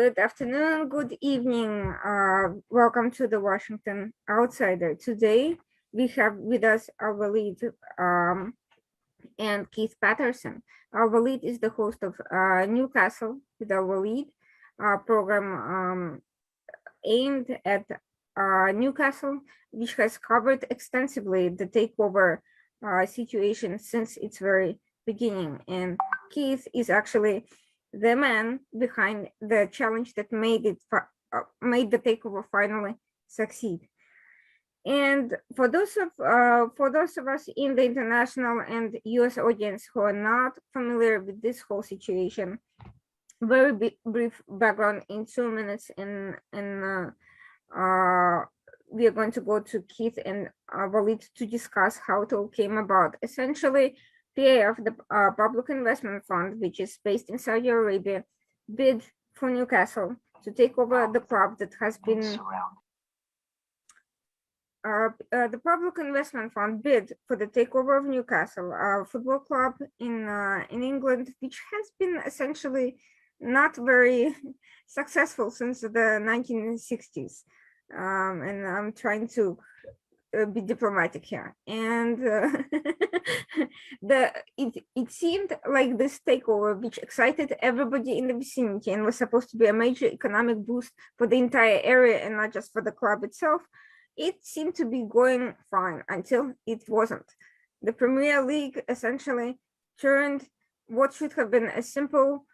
Good afternoon, good evening. Welcome to the Washington Outsider. Today, we have with us our lead and Keith Patterson. Our lead is the host of NewCastle with our lead program aimed at NewCastle, which has covered extensively the takeover situation since its very beginning. And Keith is actually the man behind the challenge that made the takeover finally succeed. And for those of us in the international and U.S. audience who are not familiar with this whole situation, very brief background in 2 minutes, and we are going to go to Keith and Walid to discuss how it all came about. Essentially, PAF, the Public Investment Fund, which is based in Saudi Arabia, bid for NewCastle to take over the club that has been. The Public Investment Fund bid for the takeover of NewCastle, a football club in England, which has been essentially not very successful since the 1960s. And I'm trying to be diplomatic here, and it seemed like this takeover, which excited everybody in the vicinity and was supposed to be a major economic boost for the entire area and not just for the club itself, it seemed to be going fine until it wasn't. The Premier League essentially turned what should have been a simple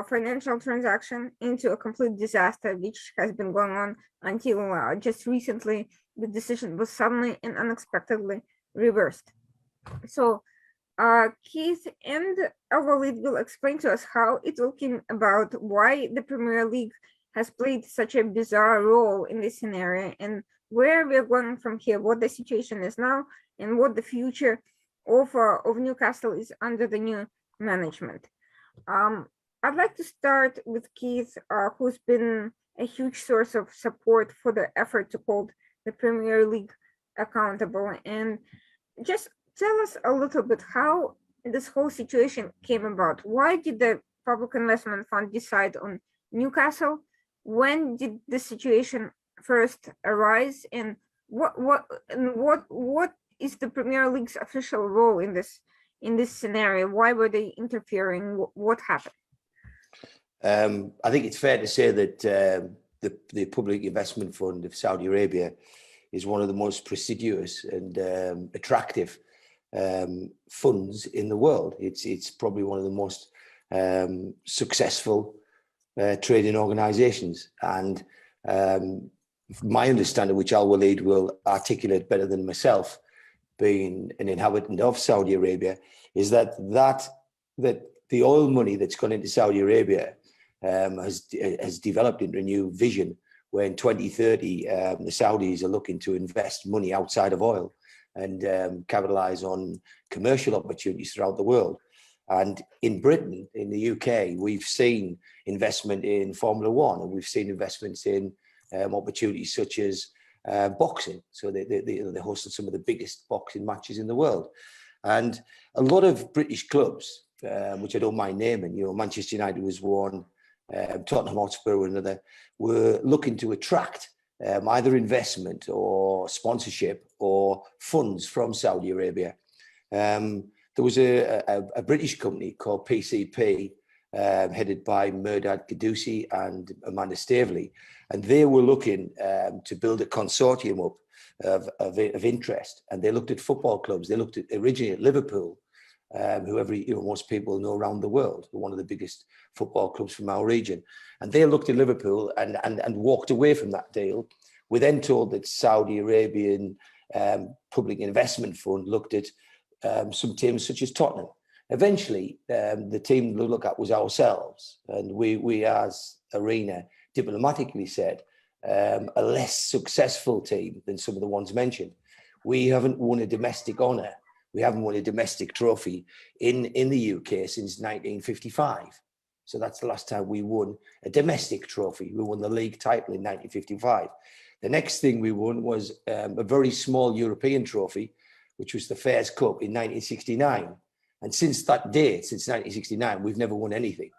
financial transaction into a complete disaster, which has been going on until just recently. The decision was suddenly and unexpectedly reversed. So Keith and Walid will explain to us how it all came about, why the Premier League has played such a bizarre role in this scenario, and where we're going from here, what the situation is now, and what the future of NewCastle is under the new management. I'd like to start with Keith, who's been a huge source of support for the effort to hold the Premier League accountable. And just tell us a little bit how this whole situation came about. Why did the Public Investment Fund decide on NewCastle? When did the situation first arise? And what is the Premier League's official role in this scenario? Why were they interfering? What happened? I think it's fair to say that the Public Investment Fund of Saudi Arabia is one of the most prestigious and attractive funds in the world. It's probably one of the most successful trading organizations. And my understanding, which Al Walid will articulate better than myself, being an inhabitant of Saudi Arabia, is that the oil money that's gone into Saudi Arabia has developed into a new vision where in 2030 the Saudis are looking to invest money outside of oil and capitalize on commercial opportunities throughout the world. And in Britain, in the UK, we've seen investment in Formula One, and we've seen investments in opportunities such as boxing. So they hosted some of the biggest boxing matches in the world. And a lot of British clubs, which I don't mind naming, Manchester United was one, Tottenham Hotspur were another, were looking to attract either investment or sponsorship or funds from Saudi Arabia. There was a British company called PCP, headed by Mehrdad Qadusi and Amanda Staveley, and they were looking to build a consortium up of interest, and they looked at football clubs. They looked at originally at Liverpool, who most people know around the world, one of the biggest football clubs from our region, and they looked at Liverpool and walked away from that deal. We're then told that Saudi Arabian Public Investment Fund looked at some teams such as Tottenham. Eventually, the team to look at was ourselves, and we as Arena diplomatically said, a less successful team than some of the ones mentioned. We haven't won a domestic honour. We haven't won a domestic trophy in the UK since 1955. So that's the last time we won a domestic trophy. We won the league title in 1955. The next thing we won was a very small European trophy, which was the Fairs Cup in 1969. And since that date, since 1969, we've never won anything.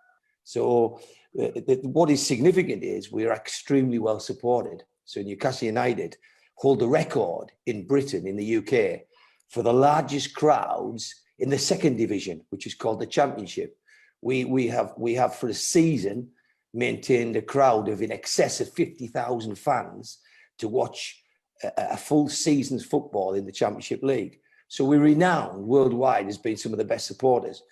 So what is significant is we are extremely well supported. So Newcastle United hold the record in Britain, in the UK, for the largest crowds in the second division, which is called the Championship. We have for a season maintained a crowd of in excess of 50,000 fans to watch a full season's football in the Championship League. So we're renowned worldwide as being some of the best supporters,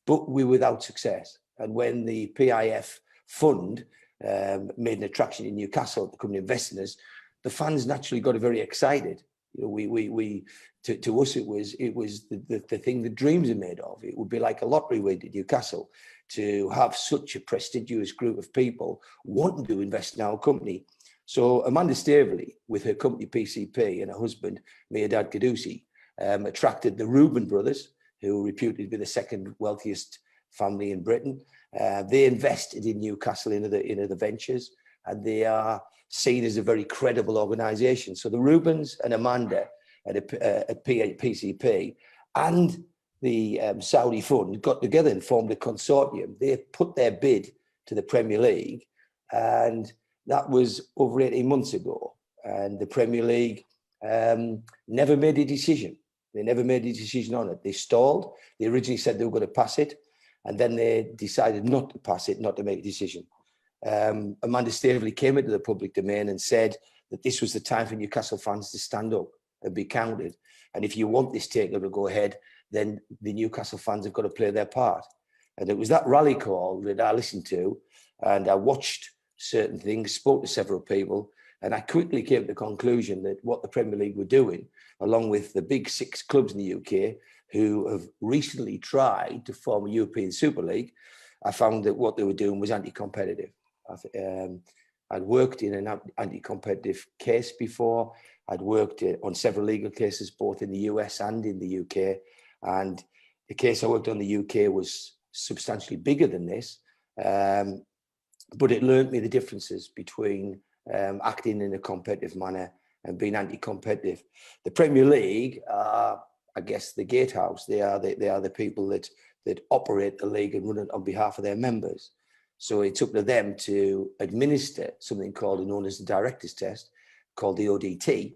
but we're without success. And when the PIF fund made an attraction in Newcastle to come and invest in us, the fans naturally got very excited. You know, to us it was the thing that dreams are made of. It would be like a lottery win at Newcastle to have such a prestigious group of people wanting to invest in our company. So Amanda Staveley, with her company PCP and her husband Mirdad Gadusi, attracted the Reuben brothers, who are reputed to be the second wealthiest family in Britain. They invested in Newcastle in other ventures, and they are seen as a very credible organisation. So the Reubens and Amanda at PCP and the Saudi fund got together and formed a consortium. They put their bid to the Premier League, and that was over 18 months ago. And the Premier League never made a decision. They never made a decision on it. They stalled. They originally said they were going to pass it, and then they decided not to pass it, not to make a decision. Amanda Staveley came into the public domain and said that this was the time for Newcastle fans to stand up and be counted. And if you want this takeover to go ahead, then the Newcastle fans have got to play their part. And it was that rally call that I listened to, and I watched certain things, spoke to several people, and I quickly came to the conclusion that what the Premier League were doing, along with the big 6 clubs in the UK who have recently tried to form a European Super League, I found that what they were doing was anti-competitive. I'd worked in an anti-competitive case before. I'd worked on several legal cases, both in the US and in the UK. And the case I worked on in the UK was substantially bigger than this. But it learned me the differences between acting in a competitive manner and being anti-competitive. The Premier League are, I guess, the gatehouse. They are the people that operate the league and run it on behalf of their members. So it's up to them to administer something called known as the director's test, called the ODT,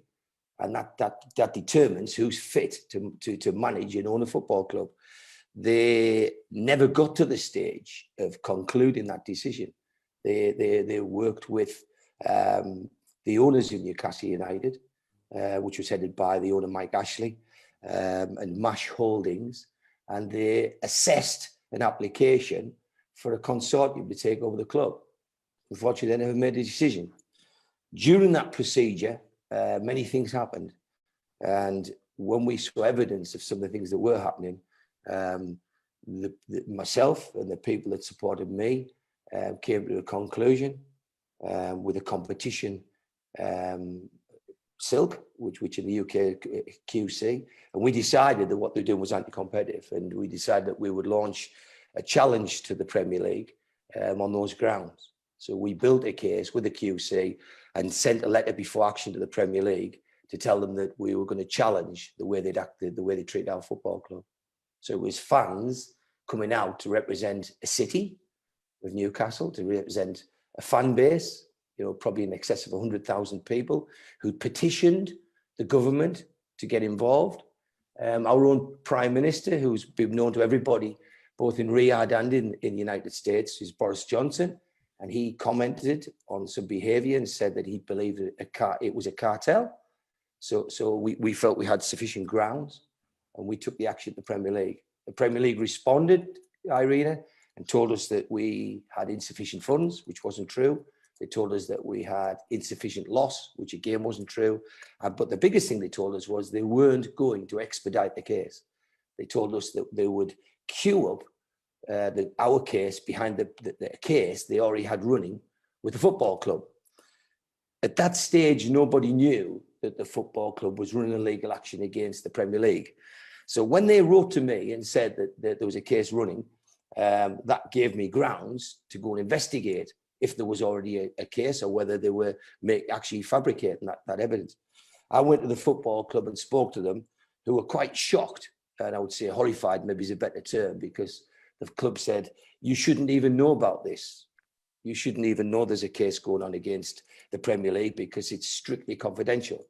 and that determines who's fit to manage and own a football club. They never got to the stage of concluding that decision. They worked with the owners of Newcastle United, which was headed by the owner Mike Ashley, and MASH Holdings, and they assessed an application for a consortium to take over the club. Unfortunately, they never made a decision. During that procedure, many things happened. And when we saw evidence of some of the things that were happening, myself and the people that supported me came to a conclusion with a competition silk, which in the UK QC, and we decided that what they were doing was anti-competitive, and we decided that we would launch a challenge to the Premier League on those grounds. So we built a case with the QC and sent a letter before action to the Premier League to tell them that we were going to challenge the way they'd acted, the way they treated our football club. So it was fans coming out to represent a city of Newcastle, to represent a fan base, probably in excess of 100,000 people who petitioned the government to get involved. Our own Prime Minister, who's been known to everybody, both in Riyadh and in the United States, is Boris Johnson. And he commented on some behavior and said that he believed it was a cartel. So we felt we had sufficient grounds, and we took the action at the Premier League. The Premier League responded, Irina, and told us that we had insufficient funds, which wasn't true. They told us that we had insufficient loss, which again wasn't true. But the biggest thing they told us was they weren't going to expedite the case. They told us that they would queue up our case behind the case they already had running with the football club. At that stage, nobody knew that the football club was running a legal action against the Premier League. So when they wrote to me and said that there was a case running, that gave me grounds to go and investigate if there was already a case or whether they were actually fabricating that evidence. I went to the football club and spoke to them, who were quite shocked, and I would say horrified maybe is a better term, because the club said, you shouldn't even know about this. you shouldn't even know there's a case going on against the Premier League because it's strictly confidential.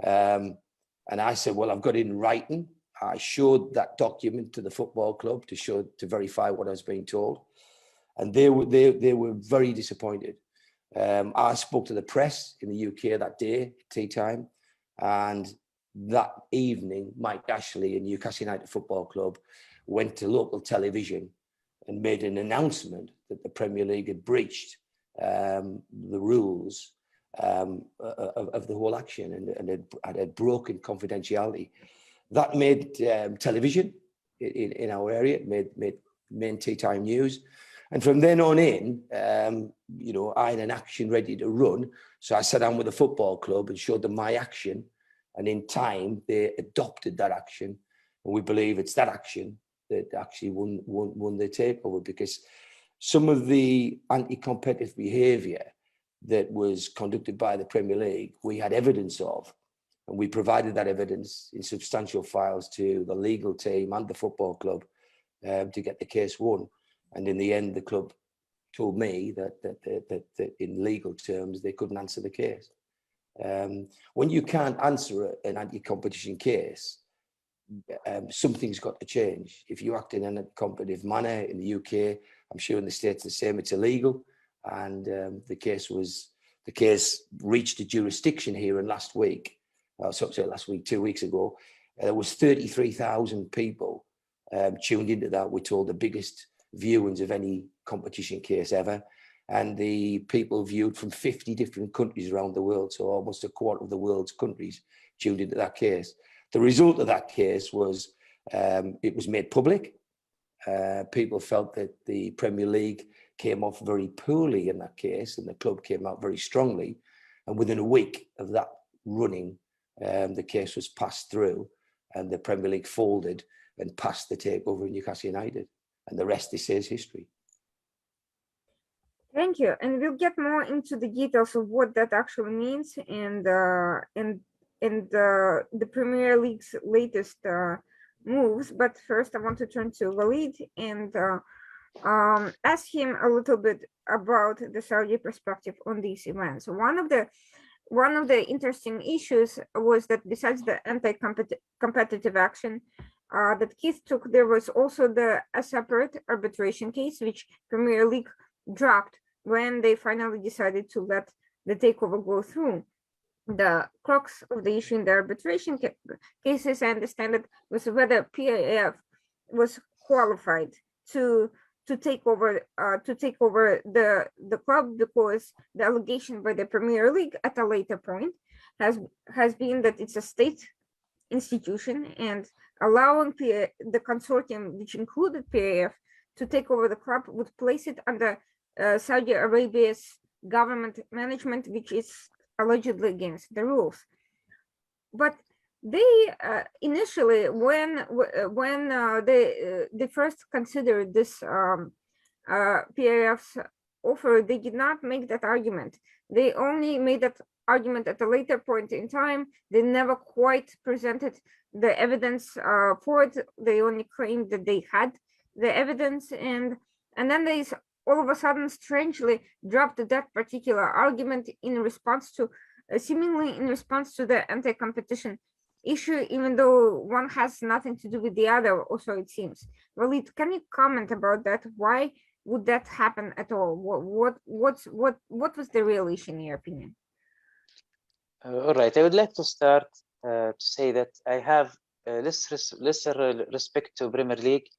And I said, well, I've got it in writing. I showed that document to the football club to verify what I was being told. And they were very disappointed. I spoke to the press in the UK that day, tea time, and that evening, Mike Ashley and Newcastle United Football Club went to local television and made an announcement that the Premier League had breached the rules of the whole action and had broken confidentiality. That made television in our area. It made main tea time news. And from then on in, you know, I had an action ready to run. So I sat down with the football club and showed them my action. And in time, they adopted that action. And we believe it's that action that actually won the takeover, because some of the anti-competitive behaviour that was conducted by the Premier League, we had evidence of. And we provided that evidence in substantial files to the legal team and the football club to get the case won. And in the end, the club told me that in legal terms, they couldn't answer the case. When you can't answer an anti-competition case, something's got to change. If you act in a competitive manner in the UK, I'm sure in the States the same, it's illegal. And the case reached a jurisdiction here, and last week, 2 weeks ago, there was 33,000 people tuned into that. We're told the biggest viewings of any competition case ever. And the people viewed from 50 different countries around the world, so almost a quarter of the world's countries tuned into that case. The result of that case was it was made public. People felt that the Premier League came off very poorly in that case, and the club came out very strongly. And within a week of that running, the case was passed through, and the Premier League folded and passed the takeover in Newcastle United. And the rest, they say, is history. Thank you. And we'll get more into the details of what that actually means and the Premier League's latest moves. But first, I want to turn to Walid and ask him a little bit about the Saudi perspective on these events. One of the interesting issues was that besides the anti-competitive action that Keith took, there was also a separate arbitration case, which Premier League dropped when they finally decided to let the takeover go through. The crux of the issue in the arbitration cases, I understand it, was whether PIF was qualified to take over the club, because the allegation by the Premier League at a later point has been that it's a state institution, and allowing the consortium, which included PIF, to take over the club would place it under Saudi Arabia's government management, which is allegedly against the rules. But they initially, when they first considered this PIF's offer, they did not make that argument. They only made that argument at a later point in time. They never quite presented the evidence for it. They only claimed that they had the evidence, and then they all of a sudden strangely dropped that particular argument in response to seemingly in response to the anti-competition issue, even though one has nothing to do with the other, or so it seems. Walid, can you comment about that? Why would that happen at all? What was the real issue in your opinion? All right, I would like to start to say that I have lesser respect to Premier League,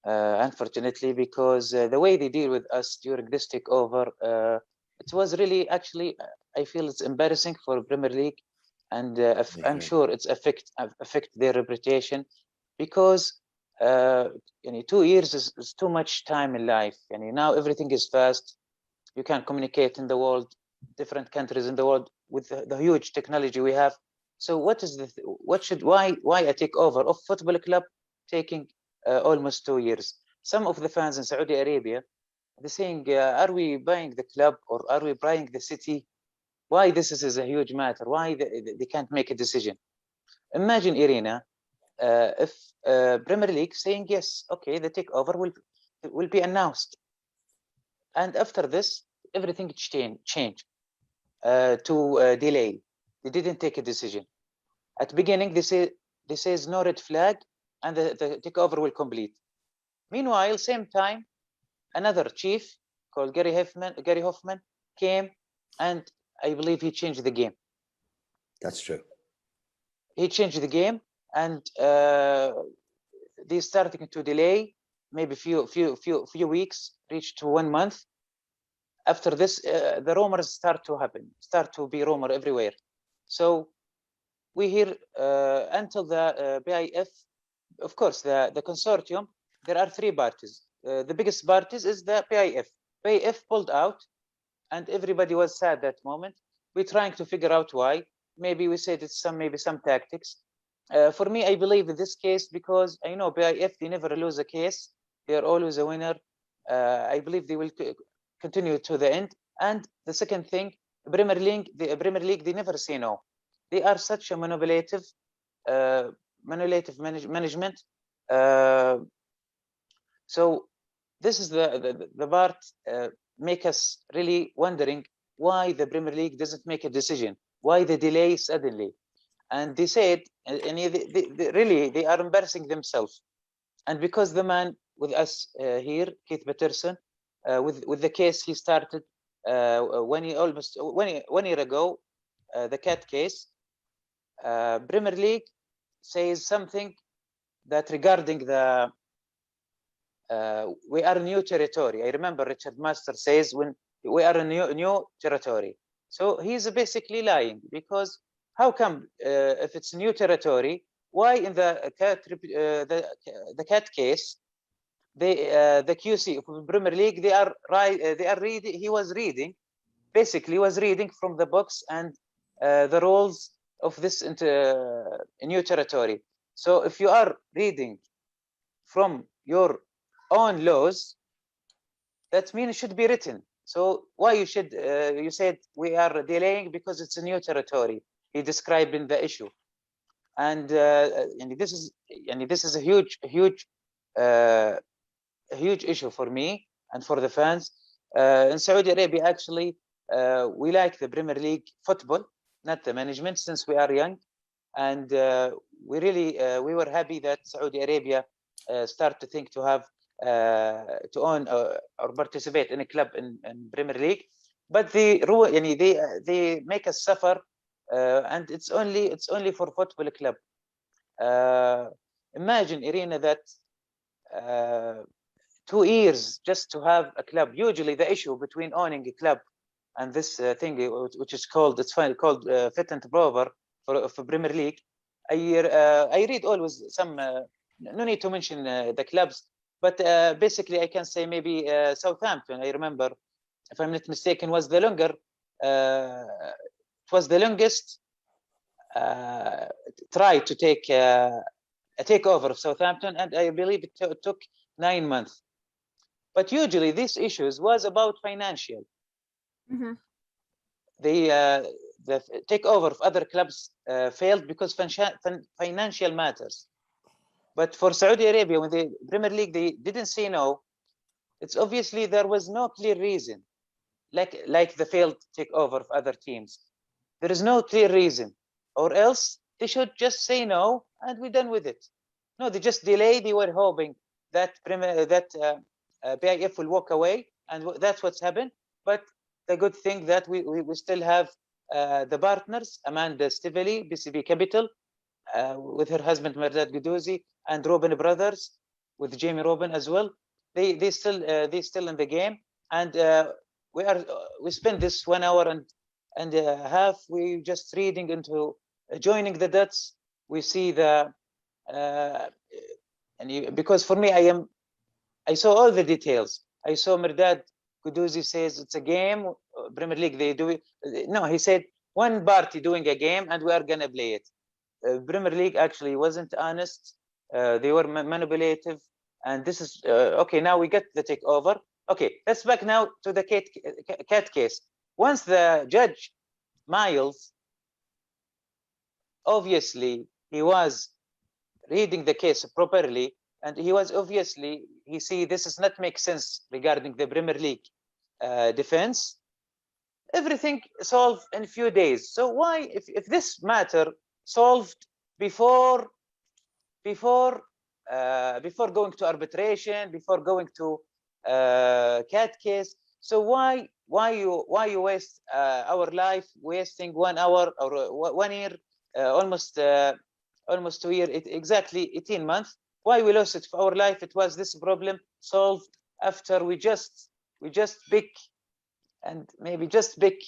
unfortunately, because the way they deal with us during this takeover, it was really, actually, I feel it's embarrassing for Premier League, and I'm sure it's affect their reputation, because 2 years is too much time in life, and now everything is fast. You can communicate in the world, different countries in the world, with the huge technology we have. So why a takeover of football club taking almost 2 years? Some of the fans in Saudi Arabia, they're saying, are we buying the club or are we buying the city? Why this is a huge matter? Why they can't make a decision? Imagine, Irina, if Premier League saying, yes, okay, the takeover will be announced. And after this, everything changed to delay. They didn't take a decision. At the beginning, they says no red flag, and the takeover will complete. Meanwhile, same time, another chief called Gary Hoffman came, and I believe he changed the game. That's true. He changed the game, and they started to delay, maybe few weeks, reached to 1 month. After this, the rumors start to be rumor everywhere. So we hear until the BIF, of course, the consortium, there are 3 parties. The biggest parties is the BIF. BIF pulled out, and everybody was sad that moment. We're trying to figure out why. Maybe we said it's maybe some tactics. For me, I believe in this case because I know BIF, they never lose a case. They are always a winner. I believe they will continue to the end. And the second thing, the Premier League, they never say no. They are such a manipulative management. So this is the part make us really wondering why the Premier League doesn't make a decision, why the delay suddenly. And they said, and they are embarrassing themselves. And because the man with us here, Keith Patterson, with the case he started one year ago, the cat case, Premier League says something that regarding the we are new territory. I remember Richard Master says when we are a new territory. So he's basically lying because how come if it's new territory, why in the cat case, the QC of Premier League they are reading. He was reading from the books and the rules of this new territory. So if you are reading from your own laws, that means it should be written. So why you should you said we are delaying because it's a new territory. He described in the issue, and this is a huge issue for me and for the fans. In Saudi Arabia, actually, we like the Premier League football, not the management, since we are young, and we really we were happy that Saudi Arabia start to think to have to own or participate in a club in Premier League, but they make us suffer, and it's only for football club. Imagine, Irina, that 2 years just to have a club. Usually, the issue between owning a club and this thing, which is called called fit and proper for Premier League. I read always some. No need to mention the clubs, but basically I can say maybe Southampton. I remember, if I'm not mistaken, was the longer. It was the longest try to take a takeover of Southampton, and I believe it took 9 months. But usually these issues was about financial. Mm-hmm. The takeover of other clubs failed because financial matters. But for Saudi Arabia, when the Premier League, they didn't say no. It's obviously there was no clear reason, like the failed takeover of other teams. There is no clear reason, or else they should just say no and we're done with it. No, they just delayed. They were hoping that BIF will walk away, and that's what's happened. But the good thing that we still have the partners, Amanda Stively, BCB Capital, with her husband Merdad Guduzi, and Robin Brothers with Jamie Robin as well. They still in the game, and we spent this 1 hour and a half. We just reading into joining the dots. We see the because for me I saw all the details. I saw Merdad Guduzi says it's a game. Premier League, they do it. No, he said one party doing a game and we are gonna play it. Premier League actually wasn't honest. They were manipulative, and this is okay. Now we get the takeover. Okay, let's back now to the cat case. Once the judge Miles, obviously he was reading the case properly, and he was obviously he see this does not make sense regarding the Premier League. defense, everything solved in a few days. So why, if this matter solved before going to arbitration, before going to CAT case, so why you waste our life, wasting 1 hour or 1 year, almost 2 years, exactly 18 months? Why we lost it for our life? It was this problem solved after we just pick, and maybe just pick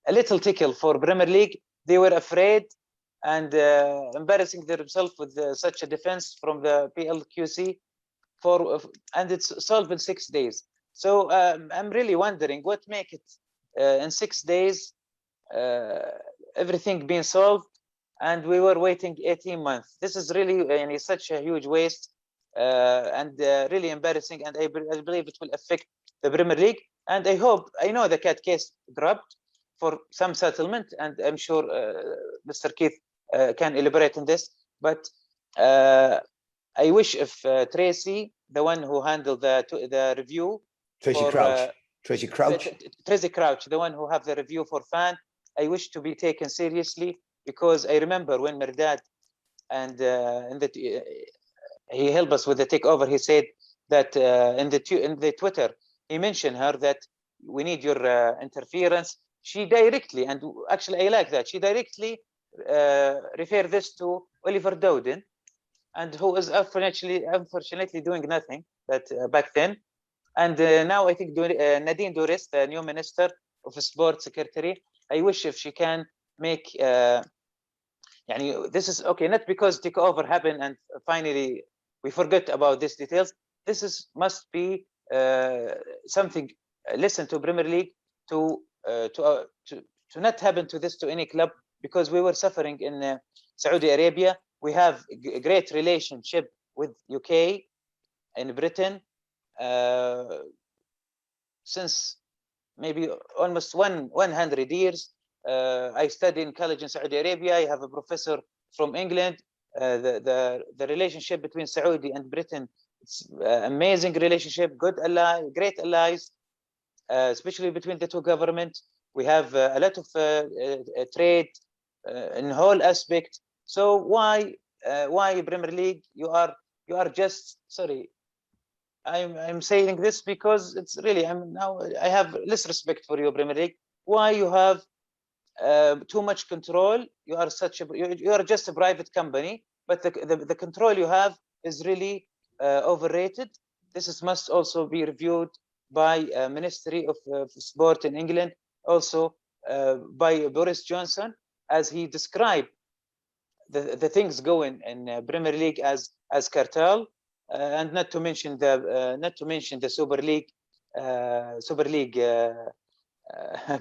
a little tickle for Premier League. They were afraid and embarrassing themselves with such a defense from the PLQC and it's solved in 6 days. So I'm really wondering what make it in 6 days everything being solved, and we were waiting 18 months. This is really such a huge waste and really embarrassing, and I believe it will affect the Premier League. And I know the CAT case dropped for some settlement, and I'm sure Mr. Keith can elaborate on this. But I wish if Tracy, the one who handled the review, Tracy Crouch, the one who have the review for FAN, I wish to be taken seriously, because I remember when Merdad and he helped us with the takeover. He said that in the Twitter, he mentioned her that we need your interference. She directly, and actually I like that, she directly referred this to Oliver Dowden, and who is unfortunately doing nothing back then. And now I think Nadine Douris, the new Minister of Sport Secretary, I wish if she can make this is okay, not because takeover happened and finally we forget about these details. This must be something lesson to Premier League to not happen to this to any club, because we were suffering in Saudi Arabia. We have a great relationship with UK and Britain since maybe almost 100 years. I studied in college in Saudi Arabia. I have a professor from England. The relationship between Saudi and Britain, it's amazing relationship, good ally, great allies, especially between the two governments. We have a lot of trade in whole aspect. So why Premier League? You are just sorry. I'm saying this because it's really I have less respect for you, Premier League. Why you have too much control? You are just a private company, but the control you have is really overrated. This must also be reviewed by Ministry of Sport in England, also by Boris Johnson, as he described the things going in Premier League as cartel, and not to mention the Super League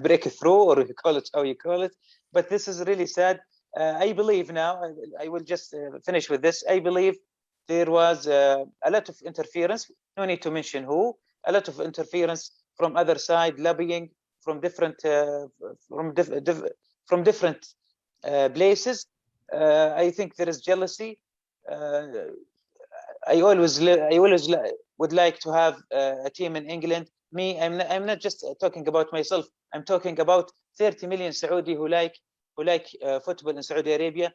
breakthrough, or you call it how you call it. But this is really sad. I believe now, I will just finish with this. I believe there was a lot of interference. No need to mention who. A lot of interference from other side, lobbying from different places. I think there is jealousy. I always would like to have a team in England. Me, I'm not just talking about myself. I'm talking about 30 million Saudi who like football in Saudi Arabia.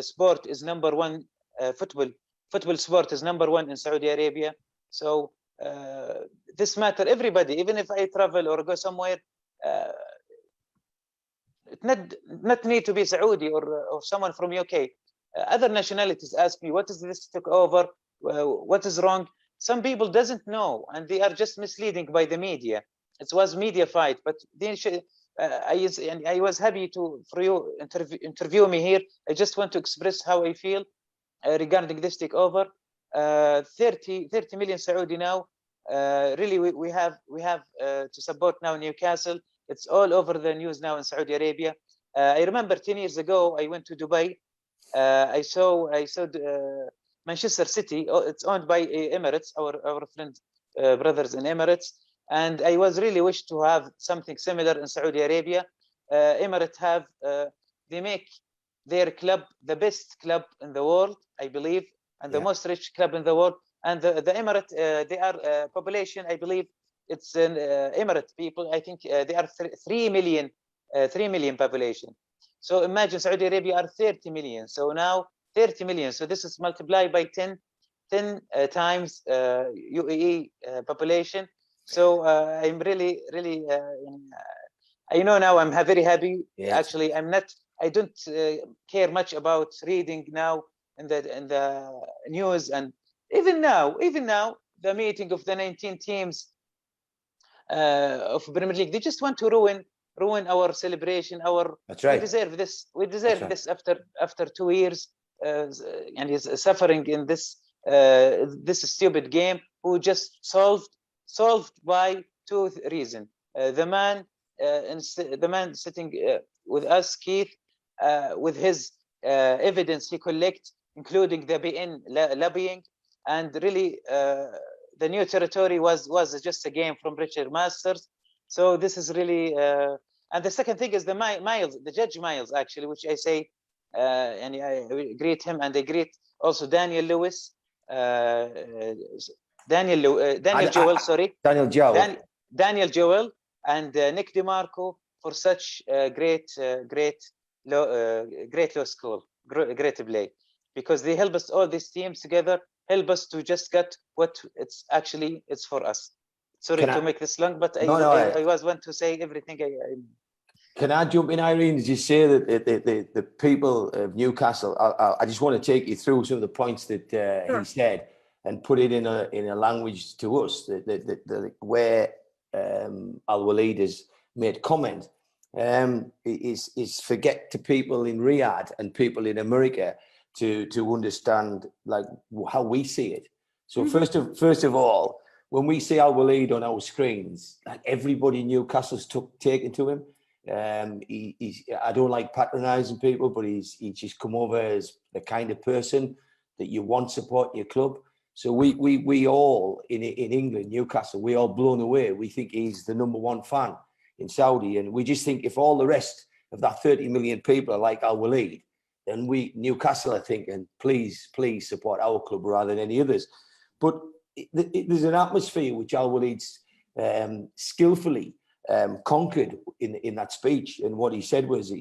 Sport is number one. Football sport is number one in Saudi Arabia. So this matter, everybody, even if I travel or go somewhere, it not need to be Saudi or someone from UK. Other nationalities ask me, what is this took over? What is wrong? Some people doesn't know, and they are just misleading by the media. It was media fight, but I was happy for you interview me here. I just want to express how I feel regarding this takeover. 30 million Saudi now. Really, we have to support now Newcastle. It's all over the news now in Saudi Arabia. I remember 10 years ago, I went to Dubai. I saw Manchester City. It's owned by Emirates, our friends, brothers in Emirates. And I was really wish to have something similar in Saudi Arabia. Emirates they make their club the best club in the world, I believe, and the most rich club in the world. And the Emirates, they are population, I believe, it's an Emirate people. I think they are 3 million, 3 million population. So imagine Saudi Arabia are 30 million. So now 30 million. So this is multiplied by 10 times UAE population. So I'm really, I know now I'm very happy. Yes. Actually, I don't care much about reading now in the news, and even now, the meeting of the 19 teams of Premier League, they just want to ruin our celebration. That's right. We deserve this. We deserve That's this after 2 years, and he's suffering in this stupid game. Who just solved by two reasons. The man sitting with us, Keith, with his evidence he collect, including the BN lobbying, and really the new territory was just a game from Richard Masters. So this is really, and the second thing is the Miles, the Judge Miles, actually, which I say, and I greet him, and I greet also Daniel Lewis, Daniel Joel, sorry. Daniel Joel. Daniel Joel and Nick DeMarco for such great law school, great play, because they help us, all these teams together, help us to just get what it's for us. Sorry to make this long, but I was want to say everything. Can I jump in, Irene? Did you say that the people of Newcastle? I just want to take you through some of the points that he said and put it in a language to us that where Al Waleed has made comment is forget to people in Riyadh and people in America to understand like how we see it. So first of all, when we see Al Waleed on our screens, like everybody in Newcastle's taken to him. I don't like patronizing people, but he's just come over as the kind of person that you want support your club. So we all in England, Newcastle, we all blown away. We think he's the #1 fan in Saudi, and we just think if all the rest of that 30 million people are like Al Waleed, then Newcastle are thinking, please support our club rather than any others. But there's an atmosphere which Al Waleed's skillfully conquered in that speech. And what he said was,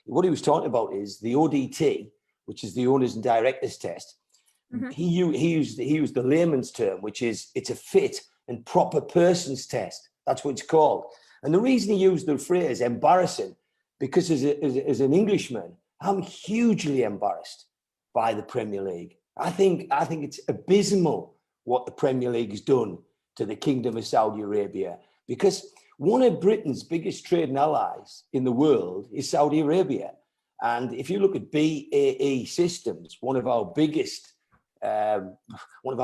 what he was talking about is the ODT, which is the owners and directors test. He used the layman's term, which is it's a fit and proper persons test. That's what it's called. And the reason he used the phrase embarrassing, because as an Englishman, I'm hugely embarrassed by the Premier League. I think it's abysmal what the Premier League has done to the Kingdom of Saudi Arabia, because one of Britain's biggest trading allies in the world is Saudi Arabia. And if you look at BAE Systems, one of our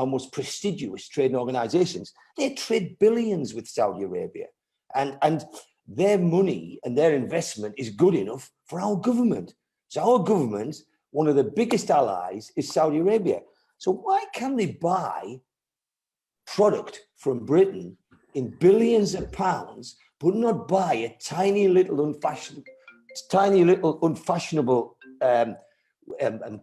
most prestigious trading organizations, they trade billions with Saudi Arabia. And their money and their investment is good enough for our government. So our government, one of the biggest allies is Saudi Arabia. So why can they buy product from Britain in billions of pounds, but not buy a tiny little unfashionable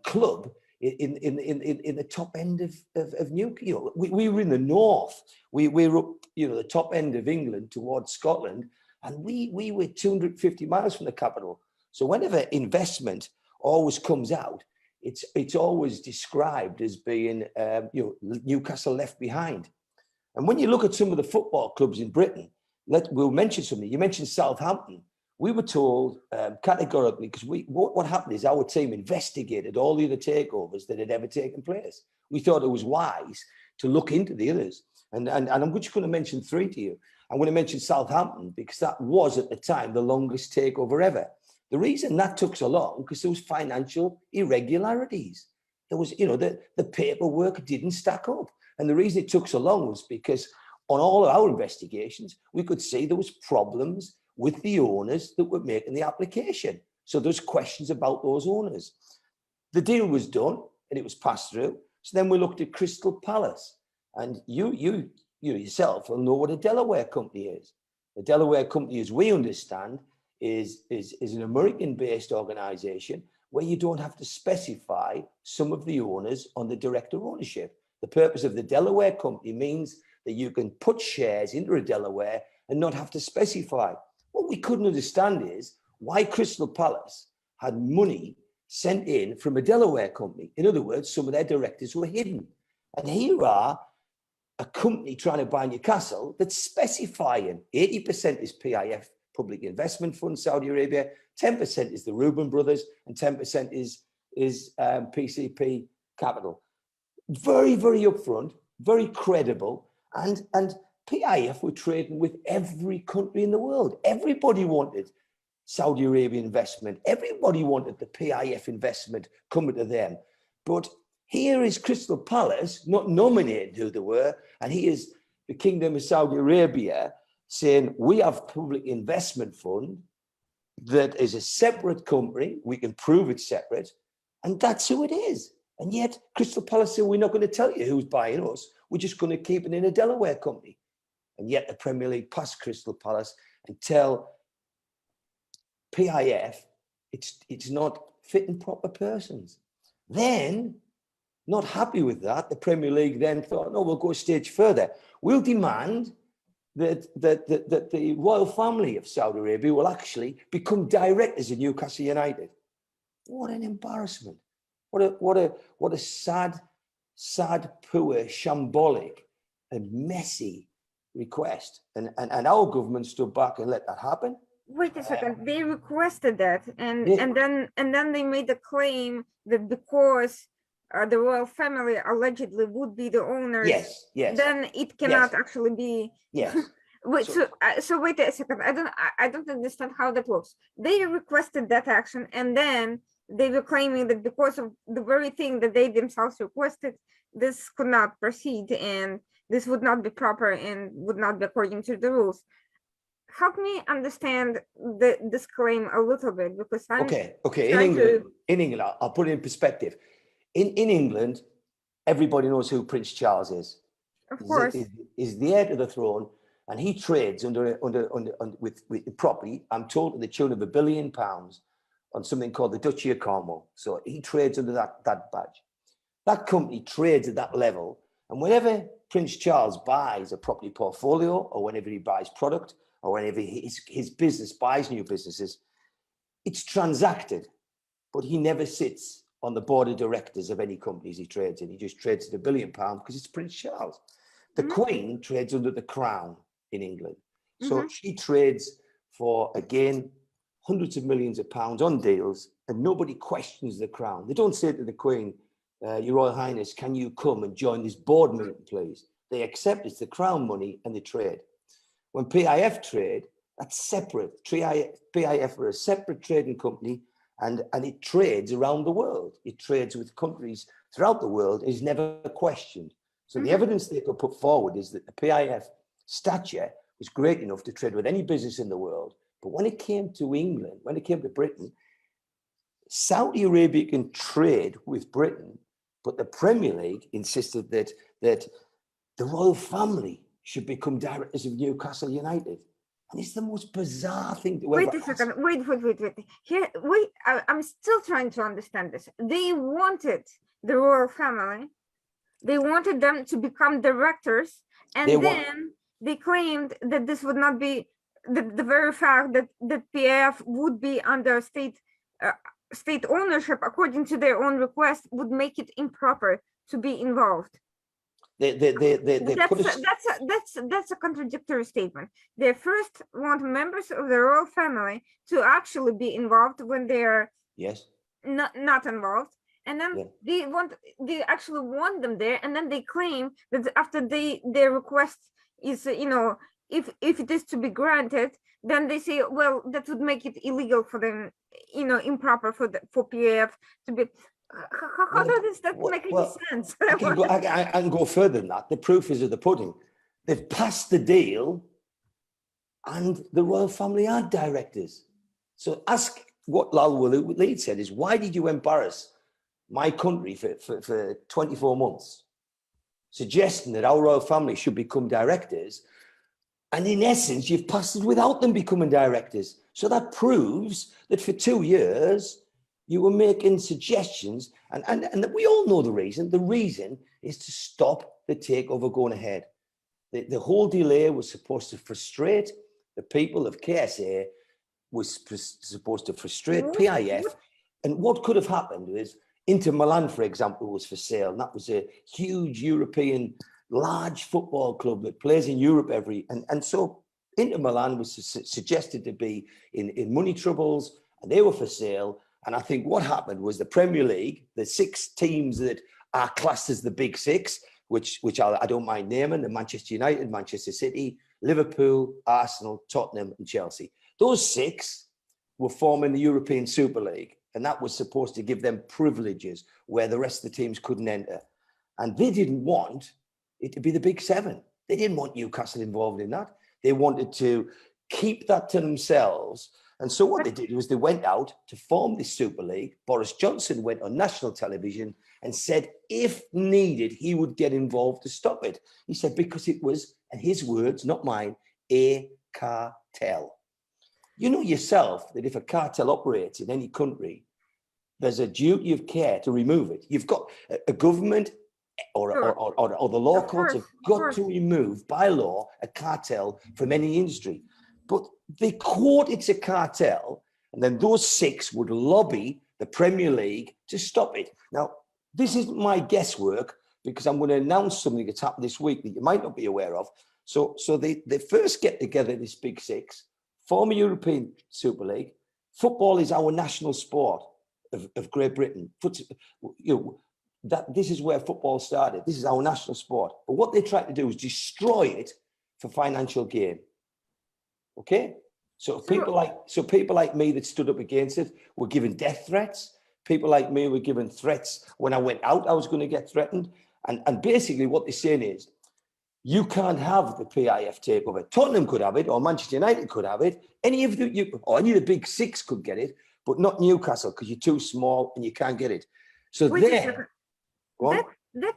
club in the top end of Newcastle? We were in the north. We were up, the top end of England towards Scotland, and we were 250 miles from the capital. So whenever investment always comes out, it's always described as being Newcastle left behind. And when you look at some of the football clubs in Britain, we'll mention something. You mentioned Southampton. We were told categorically, because what happened is our team investigated all the other takeovers that had ever taken place. We thought it was wise to look into the others. And I'm just going to mention three to you. I'm going to mention Southampton because that was at the time the longest takeover ever. The reason that took so long, because there was financial irregularities. There was, the paperwork didn't stack up. And the reason it took so long was because on all of our investigations, we could see there was problems with the owners that were making the application. So there's questions about those owners. The deal was done and it was passed through. So then we looked at Crystal Palace, and you yourself will know what a Delaware company is. The Delaware company, as we understand, is an American-based organization where you don't have to specify some of the owners on the director ownership. The purpose of the Delaware company means that you can put shares into a Delaware and not have to specify. What we couldn't understand is why Crystal Palace had money sent in from a Delaware company. In other words, some of their directors were hidden. And here are a company trying to buy Newcastle that's specifying 80% is PIF, Public Investment Fund, Saudi Arabia, 10% is the Reuben Brothers, and 10% is PCP Capital. Very, very upfront, very credible, and PIF were trading with every country in the world. Everybody wanted Saudi Arabian investment. Everybody wanted the PIF investment coming to them. But here is Crystal Palace not nominating who they were, and here's the Kingdom of Saudi Arabia saying, we have Public Investment Fund that is a separate company. We can prove it's separate, and that's who it is. And yet Crystal Palace said, we're not going to tell you who's buying us. We're just going to keep it in a Delaware company. And yet the Premier League passed Crystal Palace and tell PIF it's not fit and proper persons. Then, not happy with that, the Premier League then thought, no, we'll go a stage further. We'll demand that the royal family of Saudi Arabia will actually become directors of Newcastle United. What an embarrassment. What a sad, poor, shambolic and messy request. And our government stood back and let that happen. Wait a second, they requested that, and then they made a claim that because the royal family allegedly would be the owners, yes, then it cannot actually be. Yes. Wait, so wait a second. I don't understand how that works. They requested that action, and then they were claiming that because of the very thing that they themselves requested, this could not proceed, and this would not be proper and would not be according to the rules. Help me understand this claim a little bit, because I'm okay. In England, I'll put it in perspective. In England, everybody knows who Prince Charles is. Of course, is the heir to the throne, and he trades with property. I'm told to the tune of £1 billion on something called the Duchy of Cornwall. So he trades under that badge. That company trades at that level, and whenever Prince Charles buys a property portfolio, or whenever he buys product, or whenever his business buys new businesses, it's transacted, but he never sits on the board of directors of any companies he trades in. He just trades at £1 billion because it's Prince Charles. The Queen trades under the Crown in England. So she trades for, again, hundreds of millions of pounds on deals, and nobody questions the Crown. They don't say to the Queen, Your Royal Highness, can you come and join this board meeting, please? They accept it's the Crown money and they trade. When PIF trade, that's separate. PIF are a separate trading company, and it trades around the world. It trades with countries throughout the world, is never questioned. So the evidence they could put forward is that the PIF stature was great enough to trade with any business in the world. But when it came to England, when it came to Britain, Saudi Arabia can trade with Britain, but the Premier League insisted that the royal family should become directors of Newcastle United. And it's the most bizarre thing to wait ever a second. Wait. Here, I'm still trying to understand this. They wanted the royal family. They wanted them to become directors, and they claimed that this would not be the very fact that the PIF would be under state ownership, according to their own request, would make it improper to be involved. That's a contradictory statement. They first want members of the royal family to actually be involved when they're not involved, and then they actually want them there, and then they claim that after their request is, if it is to be granted, then they say, well, that would make it illegal for them, improper for PIF to be. How does that make any sense? I can go further than that. The proof is of the pudding. They've passed the deal, and the royal family aren't directors. So ask what Lal Walid said is, why did you embarrass my country for 24 months, suggesting that our royal family should become directors? And in essence, you've passed it without them becoming directors. So that proves that for 2 years, you were making suggestions, and we all know the reason. The reason is to stop the takeover going ahead. The whole delay was supposed to frustrate the people of KSA, was supposed to frustrate PIF. And what could have happened is Inter Milan, for example, was for sale. And that was a huge European, large football club that plays in Europe and so Inter Milan was suggested to be in money troubles, and they were for sale. And I think what happened was the Premier League, the 6 teams that are classed as the big 6, which I don't mind naming, the Manchester United, Manchester City, Liverpool, Arsenal, Tottenham, and Chelsea. Those 6 were forming the European Super League, and that was supposed to give them privileges where the rest of the teams couldn't enter. And they didn't want it to be the big 7. They didn't want Newcastle involved in that. They wanted to keep that to themselves. And so what they did was they went out to form this Super League. Boris Johnson went on national television and said, if needed, he would get involved to stop it. He said, because it was, and his words, not mine, a cartel. You know yourself that if a cartel operates in any country, there's a duty of care to remove it. You've got a government or the law courts have got to remove by law a cartel from any industry. But they quote it's a cartel, and then those 6 would lobby the Premier League to stop it. Now, this isn't my guesswork, because I'm going to announce something that's happened this week that you might not be aware of. So they first get together, this big 6, form a European Super League. Football is our national sport of Great Britain. This is where football started. This is our national sport. But what they tried to do is destroy it for financial gain. Okay? So people like me that stood up against it were given death threats. People like me were given threats. When I went out, I was going to get threatened. And basically what they're saying is, you can't have the PIF takeover. Tottenham could have it, or Manchester United could have it. Any of the big 6 could get it, but not Newcastle, because you're too small and you can't get it. So that